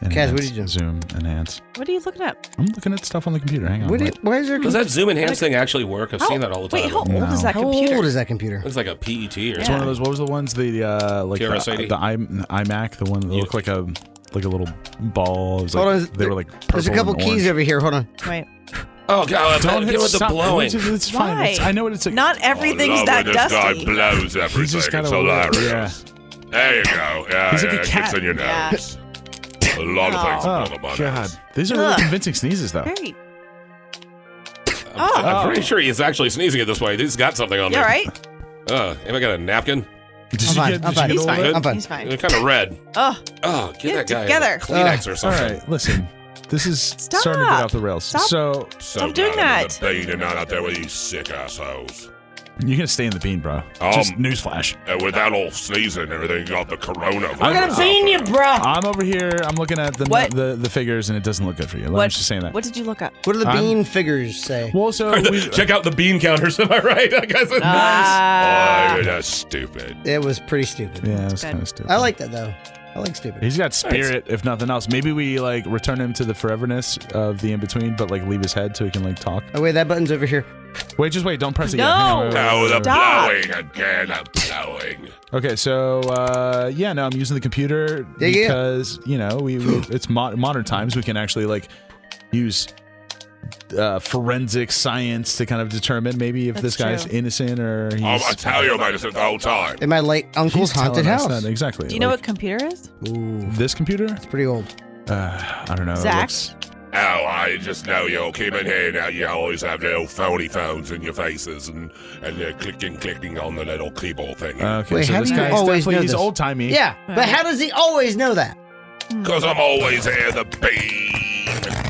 Kaz, what are you doing? Zoom, enhance. What are you looking at? I'm looking at stuff on the computer. Hang on. Why is there? Does that zoom enhance thing actually work? I've seen that all the time. Wait, how old is that How computer? old is that computer? It's like a PET or It's something. one of those. What was the ones? The like the TRS-80? iMac, the one that looked like a little ball. It was Hold like, on, they were like purple. There's a couple and keys orange. over here. Hold on. Wait. Oh god! Don't Get with the stop. blowing. It's fine. Why? I know what it's. Not everything's I love that when this dusty. guy blows everything. He's just It's got a little- hilarious. There you go. Yeah, He's like a it cat. gets in your Yeah. nose. A lot of things Oh, are on my God, nose. these are really Ugh. convincing sneezes, though. Very. I'm pretty sure he's actually sneezing at this point. He's got something on You there. all right? Have I got a napkin? Did I'm you fine. get? I'm Did fine. you He's get all fine. of it? I'm fine. He's fine. They're kind of red. Oh, Oh, get Get that guy together. a Kleenex or All something. right, listen. This is Stop. starting to get off the rails. Stop. So So doing glad I'm in that. the bean and not out there with these sick assholes. you're gonna stay in the bean, bro. Just newsflash. And with that all sneezing and everything, you got the coronavirus. I'm gonna bean you, bro. I'm over here. I'm looking at What? the figures, and it doesn't look good for you. I'm what? just saying that. What did you look up? What do the I'm- bean figures say? Well, so we, Check out the bean counters. Am I right? I guess it's Oh, that's stupid. It was pretty stupid. yeah, it's Good. kind of stupid. I like that though. I like stupid. He's got spirit, if nothing else. Maybe we like return him to the Forever-ness of the in between, but like leave his head so he can like talk. Oh wait, that button's over here. Wait, just wait. Don't press it No. yet. Hang on, wait, wait, No, wait, the wait. Stop. blowing again. The blowing. Okay, so yeah, no, I'm using the computer Yeah, yeah. because you know we it's modern times. We can actually like use forensic science to kind of determine maybe if That's this guy's true. innocent or he's. I tell you about this the whole time. In my late uncle's he's haunted telling us house. that, exactly. Do you know like, what computer is? Ooh, this computer? it's pretty old. I don't know. it Zach? looks- Oh, I just know you'll keep in here now. You always have little phony phones in your faces and they're clicking on the little keyboard thing. Okay, Wait, so how this do you guy's always definitely know he's this? old timey. Yeah, but how does he always know that? Because I'm always here, the bean.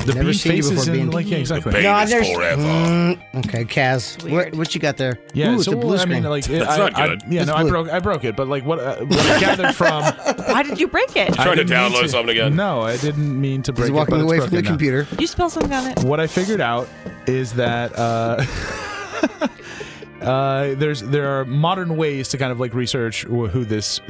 The Never bean seen you faces before, and Bean. like yeah, exactly. The bean No, is I've never. forever. Okay, Kaz, Weird. what you got there? Yeah, Ooh, so it's a blue I screen. mean, like That's not good. yeah, It's no, blue. I broke it, but like what I gathered from. Why did you break it? I Trying to didn't mean download something again. No, I didn't mean to break He's it. walking but it's away from the broken now. computer. You spill something on it? What I figured out is that there are modern ways to kind of like research who this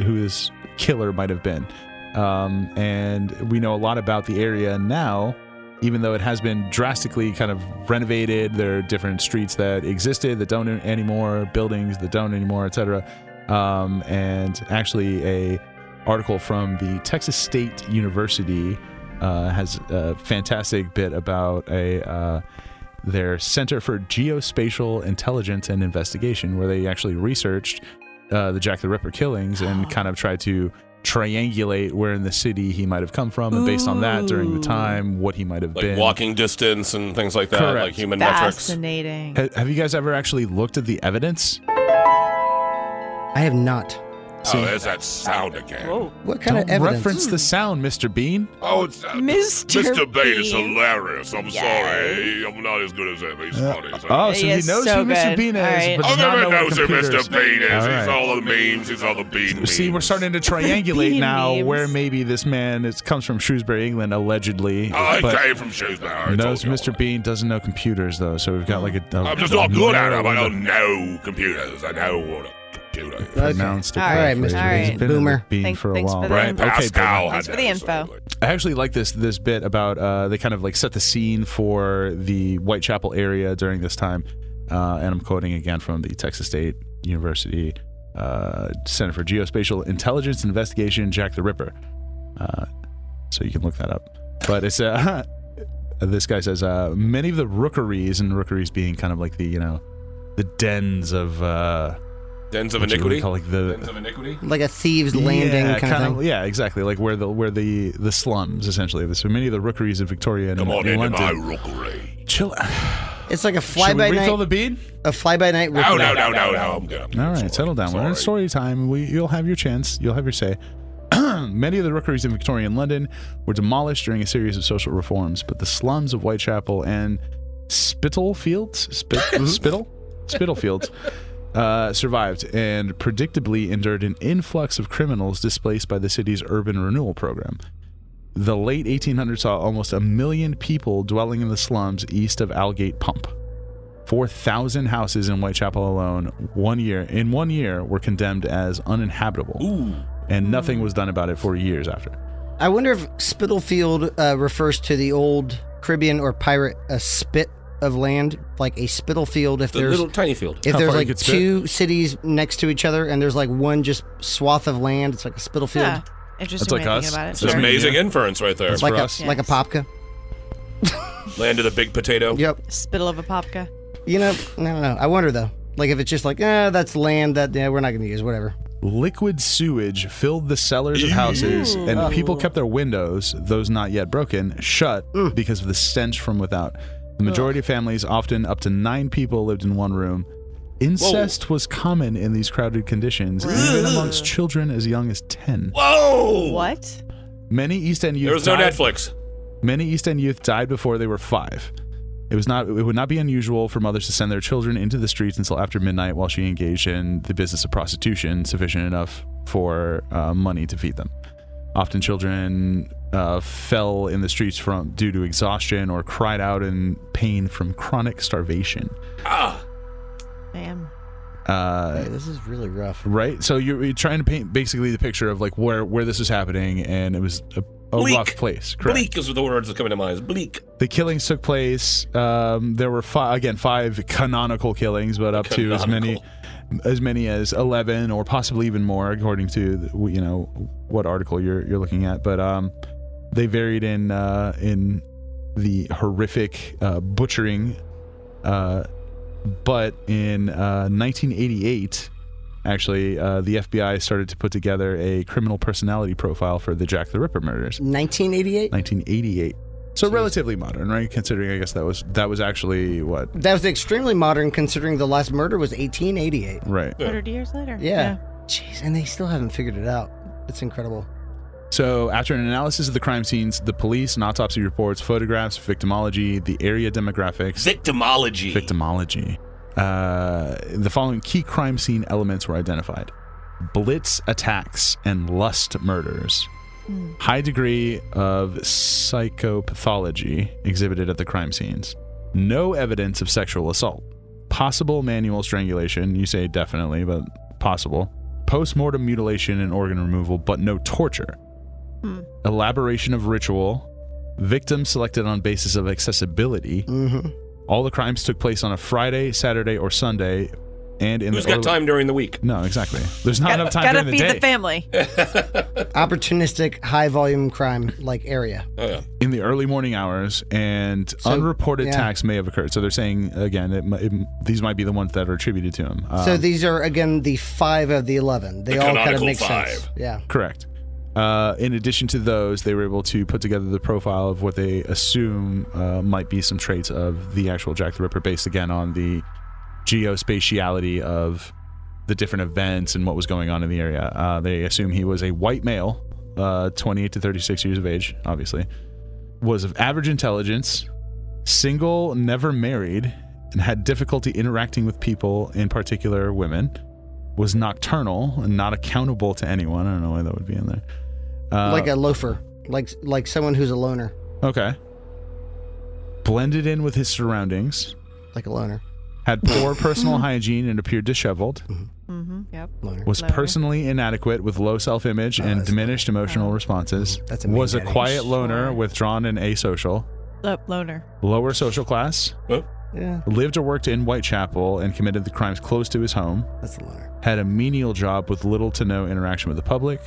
killer might have been, and we know a lot about the area now. Even though it has been drastically kind of renovated, there are different streets that existed that don't anymore, buildings that don't anymore, etc. And actually, a article from the Texas State University has a fantastic bit about their Center for Geospatial Intelligence and Investigation, where they actually researched the Jack the Ripper killings and kind of tried to triangulate where in the city he might have come from, and based on that, during the time, what he might have Like been. walking distance and things like that, Correct. like human metrics. Fascinating. Have you guys ever actually looked at the evidence? I have not. Oh, there's that sound again. Whoa. What kind of Don't evidence? reference the sound, Mr. Bean. Oh, it's, Mr. Bean is Bean. hilarious. I'm Yes. sorry. I'm not as good as him. He's funny. So. Oh, so He he is knows so who Mr. good. Bean is, All right. but does not know Everyone what knows who computer is. Mr. Bean is. All He's right. all the memes. He's all the bean See, we're memes. starting to triangulate Bean now memes. where maybe this man comes from Shrewsbury, England, allegedly. I but came from Shrewsbury. I knows told you Mr. Bean doesn't know computers, though, so we've got like a I'm just not good at them. I narrow don't know computers. I know what a computer is. Okay. pronounced All right, correctly. Mr. He's Bean. been in the Boomer. Bean for a Thanks while. for the Right, info. Pascal Boomer. had Thanks for the that, info. so- I actually like this bit about they kind of like set the scene for the Whitechapel area during this time, and I'm quoting again from the Texas State University Center for Geospatial Intelligence and Investigation, Jack the Ripper. So you can look that up. But it's this guy says many of the rookeries, and rookeries being kind of like the the dens of Dens of what you would iniquity. call like Dens the of iniquity. Like a thieves' landing yeah, kind of thing. yeah, exactly, like where the slums essentially. So many of the rookeries in Victoria and Come on in into my London. rookery. Chill. It's like a Should we fly-by-night. refill the bean? A fly-by-night. No, rookery. no, I'm good. All right, settle down. We're in story time. You'll have your chance. You'll have your say. Many of the rookeries in Victorian London were demolished during a series of social reforms, but the slums of Whitechapel and Spitalfields survived and predictably endured an influx of criminals displaced by the city's urban renewal program. The late 1800s saw almost 1 million people dwelling in the slums east of Aldgate Pump. 4,000 houses in Whitechapel alone in one year were condemned as uninhabitable. Ooh. And nothing was done about it for years after. I wonder if Spitalfield refers to the old Caribbean or pirate spit of land, like a Spitalfield. If The there's little tiny field. if How there's far you like could spit? two cities next to each other and there's like one just swath of land, it's like a Spitalfield. Yeah. Interesting That's way like to think us. about it. It's Sure. an amazing Yeah. inference right there. That's like for a us. like a Yes. popka. Land of the big potato. Yep. Spittle of a popka. You know, I don't know. I wonder though, like if it's just like, that's land that we're not going to use, whatever. Liquid sewage filled the cellars of houses, and people kept their windows, those not yet broken, shut because of the stench from without. The majority of families, often up to 9 people, lived in one room. Incest was common in these crowded conditions, even amongst children as young as 10. Whoa! What? Many East End youth There was no died- Netflix. Many East End youth died before they were 5. It would not be unusual for mothers to send their children into the streets until after midnight while she engaged in the business of prostitution, sufficient enough for money to feed them. Often children fell in the streets due to exhaustion or cried out in pain from chronic starvation. Damn. Hey, this is really rough. Right? So you're trying to paint basically the picture of like where this was happening, and it was a rough place. Correct. Bleak is the words that come into my mind. Bleak. The killings took place. There were 5 canonical killings, but up to as many as 11 or possibly even more, according to what article you're looking at. But they varied in the horrific butchering. But in 1988. Actually, the FBI started to put together a criminal personality profile for the Jack the Ripper murders. 1988. 1988. So relatively modern, right? Considering, I guess that was actually what? That was extremely modern, considering the last murder was 1888. Right. 100 years later. Yeah. Jeez, and they still haven't figured it out. It's incredible. So after an analysis of the crime scenes, the police and autopsy reports, photographs, victimology, the area demographics. Victimology. The following key crime scene elements were identified: blitz attacks and lust murders, high degree of psychopathology exhibited at the crime scenes, no evidence of sexual assault, possible manual strangulation, you say definitely, but possible, post-mortem mutilation and organ removal, but no torture, elaboration of ritual, victims selected on basis of accessibility. All the crimes took place on a Friday, Saturday, or Sunday, and in Who's got time during the week? No, exactly. There's not enough time Gotta during the feed day. the family. Opportunistic, high volume crime like area. Oh yeah. In the early morning hours, and unreported attacks may have occurred. So they're saying again, these might be the ones that are attributed to him. So these are again the 5 of the 11. They The all kind of canonical make 5. sense. Yeah. Correct. In addition to those, they were able to put together the profile of what they assume might be some traits of the actual Jack the Ripper, based again on the geospatiality of the different events and what was going on in the area. They assume he was a white male, 28 to 36 years of age, obviously, was of average intelligence, single, never married, and had difficulty interacting with people, in particular women, was nocturnal and not accountable to anyone. I don't know why that would be in there. Like a loafer. Like someone who's a loner. Okay. Blended in with his surroundings. Like a loner. Had poor personal hygiene and appeared disheveled. Yep. Loner. Was Loner. personally inadequate with low self-image and that's diminished emotional responses. That's a was a main daddy. quiet loner, Sure. withdrawn and asocial. Loner. Lower social class. Yeah, Lived or worked in Whitechapel and committed the crimes close to his home. that's a loner. Had a menial job with little to no interaction with the public.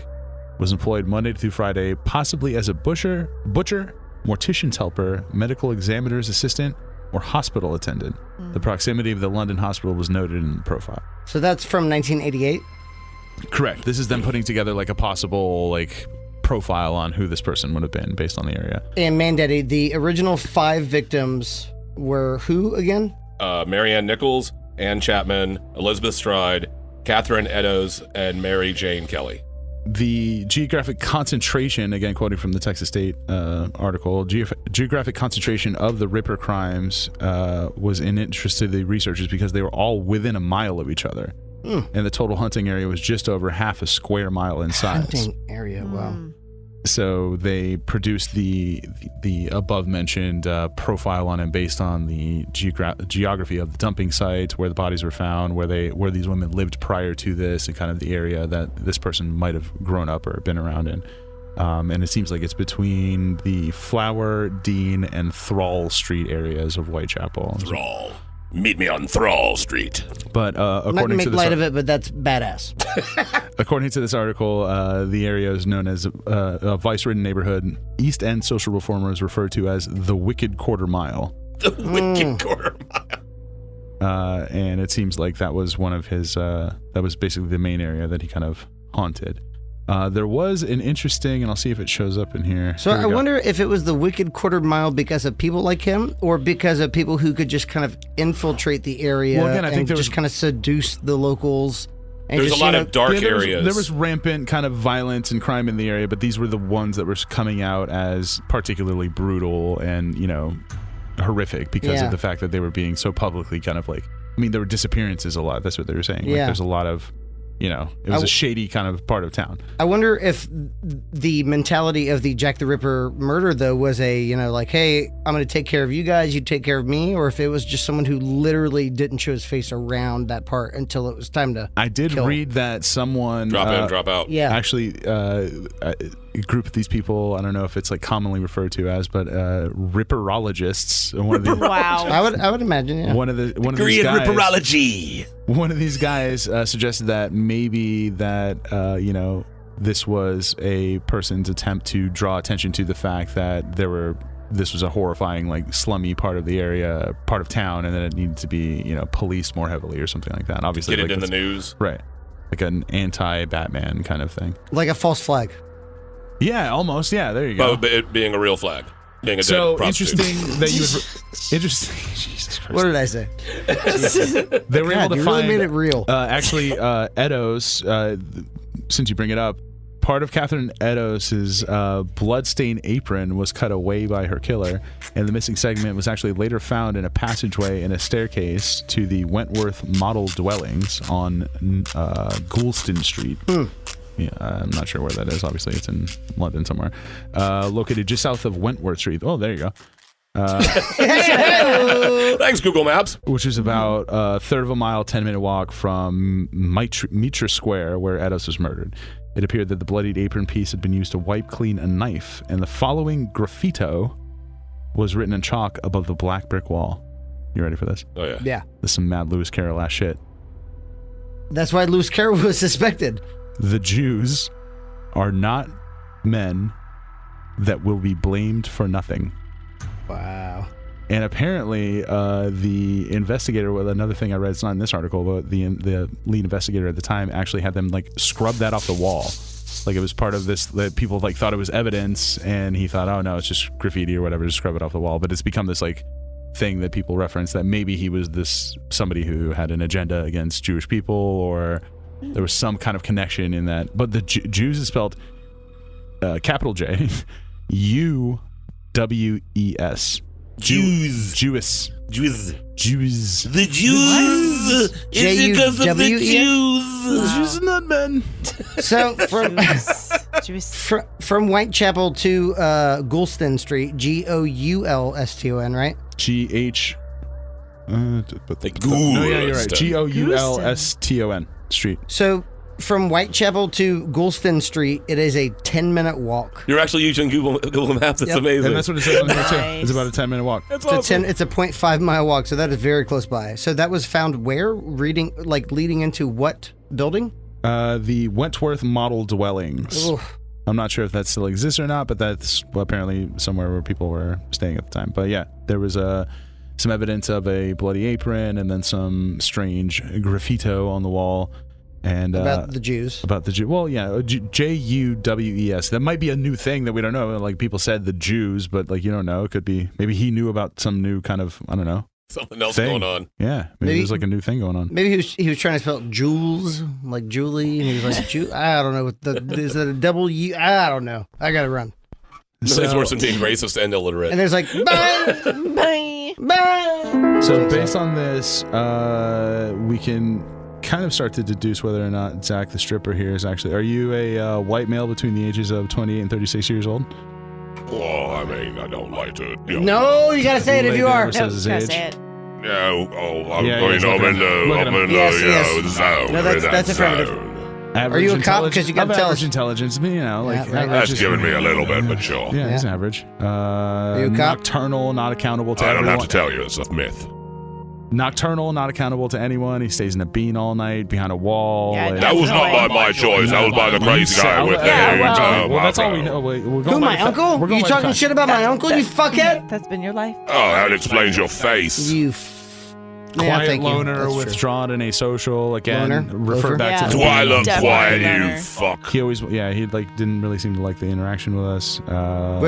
Was employed Monday through Friday, possibly as a butcher, mortician's helper, medical examiner's assistant, or hospital attendant. The proximity of the London hospital was noted in the profile. So that's from 1988? Correct. This is them putting together like a possible profile on who this person would have been based on the area. And Mandaddy, the original 5 victims were who again? Marianne Nichols, Ann Chapman, Elizabeth Stride, Catherine Eddowes, and Mary Jane Kelly. The geographic concentration, again quoting from the Texas State article, geographic concentration of the Ripper crimes was in interest to the researchers because they were all within a mile of each other. And the total hunting area was just over half a square mile in size. Hunting area, wow. So they produced the above mentioned profile on him based on the geography of the dumping sites, where the bodies were found, where these women lived prior to this, and kind of the area that this person might have grown up or been around in. And it seems like it's between the Flower, Dean, and Thrall Street areas of Whitechapel. Thrall. Meet me on Thrall Street. But I'm not according gonna to make this, light of it, but that's badass. according to this article, the area is known as a vice-ridden neighborhood. East End social reformers refer to as the Wicked Quarter Mile. The Wicked Quarter Mile. And it seems like that was one of his. That was basically the main area that he kind of haunted. There was an interesting, and I'll see if it shows up in here. So Here I we go. wonder if it was the Wicked Quarter Mile because of people like him, or because of people who could just kind of infiltrate the area Well, again, I think and there just was- kind of seduce the locals. And There's just, a lot you know, of dark Yeah, areas. there was rampant kind of violence and crime in the area, but these were the ones that were coming out as particularly brutal and, horrific because Yeah. of the fact that they were being so publicly kind of like, there were disappearances a lot. That's what they were saying. Like, Yeah. there's a lot of, it was a shady kind of part of town. I wonder if the mentality of the Jack the Ripper murder, though, was like, hey, I'm going to take care of you guys, you take care of me, or if it was just someone who literally didn't show his face around that part until it was time to I did kill. read that someone drop in, drop out. Yeah. actually a group of these people, I don't know if it's like commonly referred to as, but ripperologists. One of the, Wow. I would imagine, yeah. one of these Degree in guys, ripperology. one of these guys suggested that maybe that this was a person's attempt to draw attention to the fact that this was a horrifying, like, slummy part of the area, part of town, and then it needed to be policed more heavily or something like that. Obviously, Get it like, in the it's- news. right, like an anti-Batman kind of thing. Like a false flag. Yeah, almost. Yeah, there you go. But it being a real flag. Being a So dead prostitute. interesting that you would. Interesting. Jesus Christ. What did I say? They were God, able to you find. really made it real. Actually, Edos. Since you bring it up, part of Catherine Edos' bloodstained apron was cut away by her killer, and the missing segment was actually later found in a passageway and a staircase to the Wentworth model dwellings on Goulston Street. Yeah, I'm not sure where that is. Obviously, it's in London somewhere. Located just south of Wentworth Street. Oh, there you go. Thanks, Google Maps. Which is about a third of a mile, 10-minute walk from Mitra Square, where Edos was murdered. It appeared that the bloodied apron piece had been used to wipe clean a knife, and the following graffito was written in chalk above the black brick wall. You ready for this? Oh, yeah. Yeah. This is some mad Lewis Carroll ass shit. That's why Lewis Carroll was suspected. The Jews are not men that will be blamed for nothing. Wow. And apparently, the investigator, well, another thing I read, it's not in this article, but the lead investigator at the time actually had them like scrub that off the wall. Like it was part of this, that people like thought it was evidence, and he thought, oh no, it's just graffiti or whatever, just scrub it off the wall. But it's become this like thing that people reference that maybe he was somebody who had an agenda against Jewish people, or there was some kind of connection in that. But the Jews is spelled capital J, U-W-E-S. Jews. Jewish. Jews. Jews. The Jews. It's because of the Jews. Jews are not men. So Jews. from Whitechapel to Goulston Street, Goulston, right? G-H. The No, yeah, you're right. Goulston. Goulston Street. So from Whitechapel to Goulston Street, it is a 10-minute walk. You're actually using Google Maps. That's Yep. amazing. And that's what it says on here too. Nice. It's about a 10-minute walk. That's It's awesome. it's a 0.5 mile walk, so that is very close by. So that was found where? Leading into what building? The Wentworth model dwellings. Oof. I'm not sure if that still exists or not, but that's apparently somewhere where people were staying at the time. But yeah, there was some evidence of a bloody apron and then some strange graffito on the wall. And About the Jews. About the Jew. Well, yeah, J-U-W-E-S. That might be a new thing that we don't know. Like people said the Jews, but like you don't know. It could be maybe he knew about some new kind of, I don't know, Something else thing. going on. Yeah, maybe there's like a new thing going on. Maybe he was trying to spell Jules, like Julie, and he was like, I don't know. Is it a double U? I don't know. I gotta run. Nothing's worse than being racist and illiterate. And there's like, bye, bye, bye. So based on this, we can kind of start to deduce whether or not Zach the stripper here is actually. Are you a white male between the ages of 28 and 36 years old? Well, I mean, I don't like to. No, you gotta say it if you are. Labor says his Try to age. say it. Yeah, I'm Yeah, going he's I'm looking- in the look at him. zone. Yes. I'm No, in that's that affirmative. zone. Average Are you a cop? Because you got to tell average us. intelligence, you know, like right. average That's is- giving me a little bit, but sure. Yeah, he's average. you a cop? Nocturnal, not accountable to I don't everyone. have to tell you, it's a myth. Nocturnal, not accountable to anyone. He stays in a bean all night behind a wall. Yeah, like- That was not by my choice. That was by the crazy guy with the Yeah, huge well- well, that's all we mouth. know. We're going Who, by my the fa- uncle? we're going You by the talking fact. shit about my uncle, you fuckhead? That's been your life. Oh, that explains your face. You Quiet thank you. loner, That's true. withdrawn and asocial. Again, Loner? refer Loafer? back Yeah. to Do the I bean. look Definitely quiet, loner. you fuck? He always, yeah, he like didn't really seem to like the interaction with us. Wait,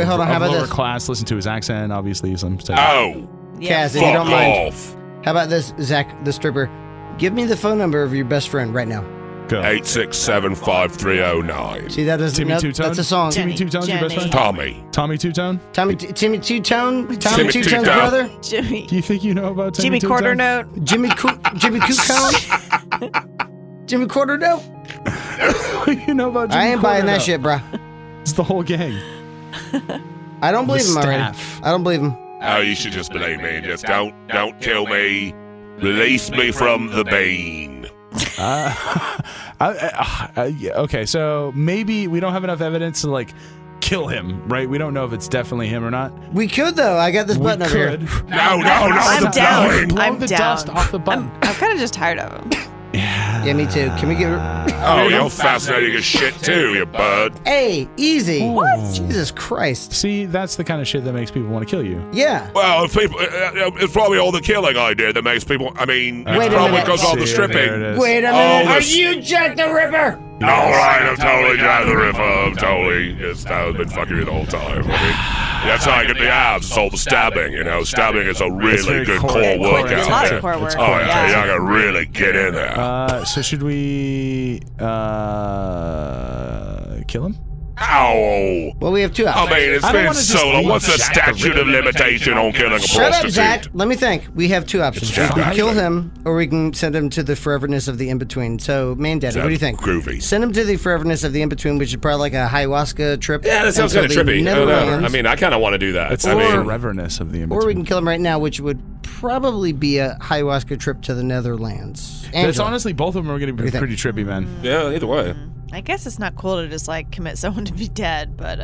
hold on, how of about lower this? class, listen to his accent, obviously some stuff. Oh, Yeah. Kaz, if you don't fuck mind. off. How about this, Zach, the stripper? Give me the phone number of your best friend right now. Go. 8675309. See, that doesn't. Timmy no, Two-Tone? that's a song. Timmy Two-Tone's your best Jenny. friend? Tommy. Tommy Two-Tone? Timmy Two-Tone? Tommy Timmy Two-Tone's Two-Tone. brother? Jimmy. Do you think you know about Timmy Jimmy Quarter Two-Tone? Note. Jimmy Coocone? Jimmy Quarter Note? You know about Jimmy I ain't buying that Quarter, shit, bruh. though. It's the whole gang. I don't believe him already. Staff. I don't believe him. Oh, you should just believe me. Just don't kill me. Release me from the bane. Okay, so maybe we don't have enough evidence to like kill him, right? We don't know if it's definitely him or not. We could, though. I got this We button over here. could. No, I'm stop down. going. Blow I'm the down. dust off the button. I'm kind of just tired of him. Yeah, me too. Can we get... Oh, you're fascinating as shit too, you bird. Hey, easy. What? Jesus Christ. See, that's the kind of shit that makes people want to kill you. Yeah. Well, if people, it's probably all the killing I did that makes people. I mean, Wait a probably minute. because all the See, there it stripping. is. Wait a Oh, minute. Are this- you Jack the Ripper? All right, I'm totally Jack the Ripper. I'm totally. I've been fucking you the whole time. I mean, that's how I get the abs. It's all the stabbing. You know, stabbing is a really very good core- core core- workout. Lots Yeah. of core work. Oh yeah, you gotta really get in there. So should we kill him? Ow! Well, we have two I options. mean, it's I don't been wanna so just long. leave What's the Jack the statute of limitation on killing a Shut up, prostitute? Zach. Let me think. We have two options. We Jack. can kill him, or we can send him to the Forever-ness of the in-between. So, man, Daddy, what do you think? Groovy. Send him to the Forever-ness of the in-between, which is probably like a ayahuasca trip. Yeah, that sounds until kind of the trippy. Netherlands. I mean, I kind of want to do that. It's I the mean, foreverness of the Or we in-between. can kill him right now, which would probably be a ayahuasca trip to the Netherlands. It's Angela. honestly, both of them are going to be you think? pretty trippy, man. yeah, either way. I guess it's not cool to just like commit someone to be dead, but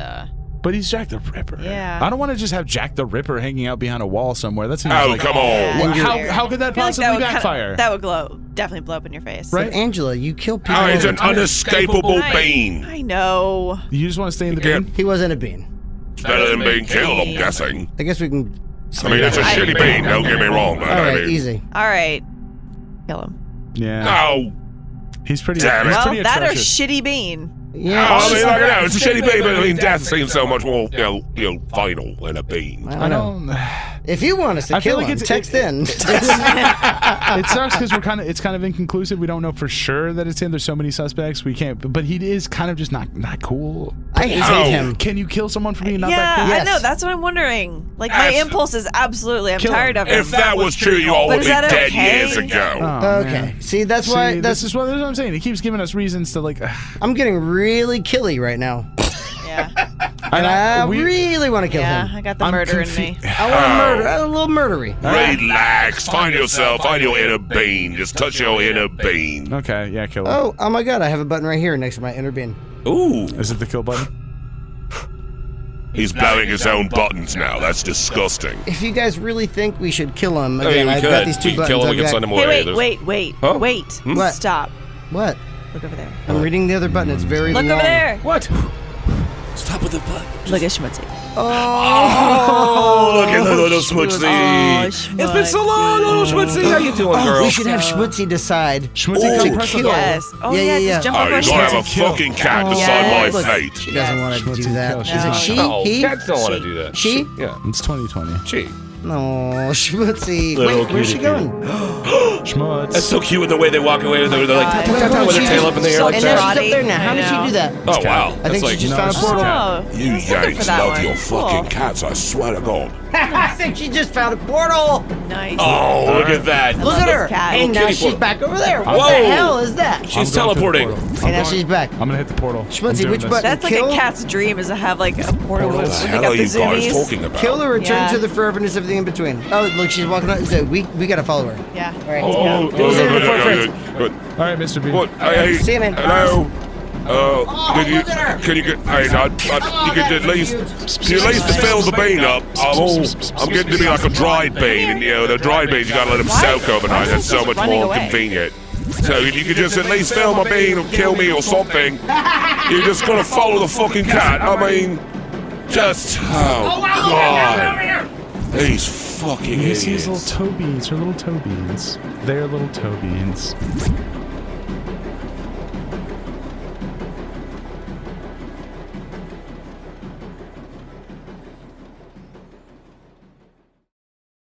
But he's Jack the Ripper. Yeah. I don't want to just have Jack the Ripper hanging out behind a wall somewhere. That seems Oh, like come on. yeah, How- weird. how could that I feel like possibly would backfire? that would definitely blow up in your face. Right? But Angela, you kill people. Oh, all it's the an time. unescapable I- bean. I know. You just want to stay in the Yeah. bean? He wasn't a bean. It's better than being killed, I'm guessing. I guess we can. I mean, it's a I shitty agree. bean, don't get me wrong, but All I right, mean. easy. All right, kill him. Yeah. No. He's pretty. Damn it. He's Well, pretty that or atrocious. shitty bean. Yeah. Oh, I mean, like, no, it's a shitty bean, but I mean, death seems so much more, final than a bean. I I don't know. don't. If you want us to I feel kill like him, it's- text in. It sucks because it's kind of inconclusive. We don't know for sure that it's him. There's so many suspects. We can't. But he is kind of just not cool. I hate him. Can you kill someone for being not yeah, that cool? Yes. I know. That's what I'm wondering. Like my That's- impulse is absolutely. I'm Kill tired him. of him. If that was true, you all But would is be that dead okay? years ago. Oh, Okay. man. See, that's why. See, That's that's what I'm saying. He keeps giving us reasons to like. I'm getting really killy right now, Yeah, and I really want to kill yeah. him. I got the I'm murder in me. I want to murder. A little murdery. Relax. Find your inner bean. Just touch your inner bean. Okay, yeah, kill him. Oh my God! I have a button right here next to my inner bean. Ooh. Is it the kill button? He's blowing his own buttons now. That's disgusting. If you guys really think we should kill him, I again, mean, we I've could. got these two We could buttons. kill him. We I've could got- send him Hey, away. wait. Huh? Wait. What? Stop. What? Look over there. I'm reading the other button. It's very Look long. over there. What? Stop with the butt. Look at Schmutzy. Oh, look at the little Schmutzy. Oh, It's been so long, little Schmutzy. How you doing, girl? We should have Schmutzy decide. Schmutzy, to come press the kill. button. Yes. Oh Yeah, yeah. yeah, Just jump Oh, over you're our gonna have a Schmutzy. Kill. fucking cat Oh, decide yeah. my Look, fate. She doesn't want to Schmutzy do that. kill. Is She's it not- she? No, He? cats don't want to do that. She? Yeah. It's 2020. She. No, Schmutzy. Little Wait, where's she cutie going? Schmutz. That's so cute with the way they walk away. They're like, God. tap, tap, tap, with their tail up in the air like And now that. she's up there now. How I did she know. do that? Oh, wow. I think That's she just found a it's just a portal. cat. Oh, You I was looking for Yanks that love one. your Cool. fucking cats, I swear to God. I think she just found a portal. Nice. Oh, look at that. Look love at this her. cat. And now Kitty she's portal. back over there. What Whoa. the hell is that? She's I'm going to the teleporting. portal. And now she's back. I'm gonna hit the portal. Schmutzy, I'm doing which this. button? That's like Kill? a cat's dream is to have like a portal What with the they hell got are the you guys zoomies. talking about? Kill or return Yeah. to the foreverness of everything in between. Oh, look, she's walking out. So we gotta follow her. Yeah. All right. Oh, Go sit in the forefront. All right, Mr. B. What? Hey, See you, man. hello. Can you look at her. can you get? Hey, you can at least fill the bean up. I'm getting to be like a dried bean, and the dried beans you gotta let them soak overnight. That's so much Running more away. convenient. So if you could just at least fill my bean or kill me or something, you're just gonna follow the fucking cat. I mean, just God, these fucking You see his idiots. little toe beans, her little toe beans. They're little toe beans.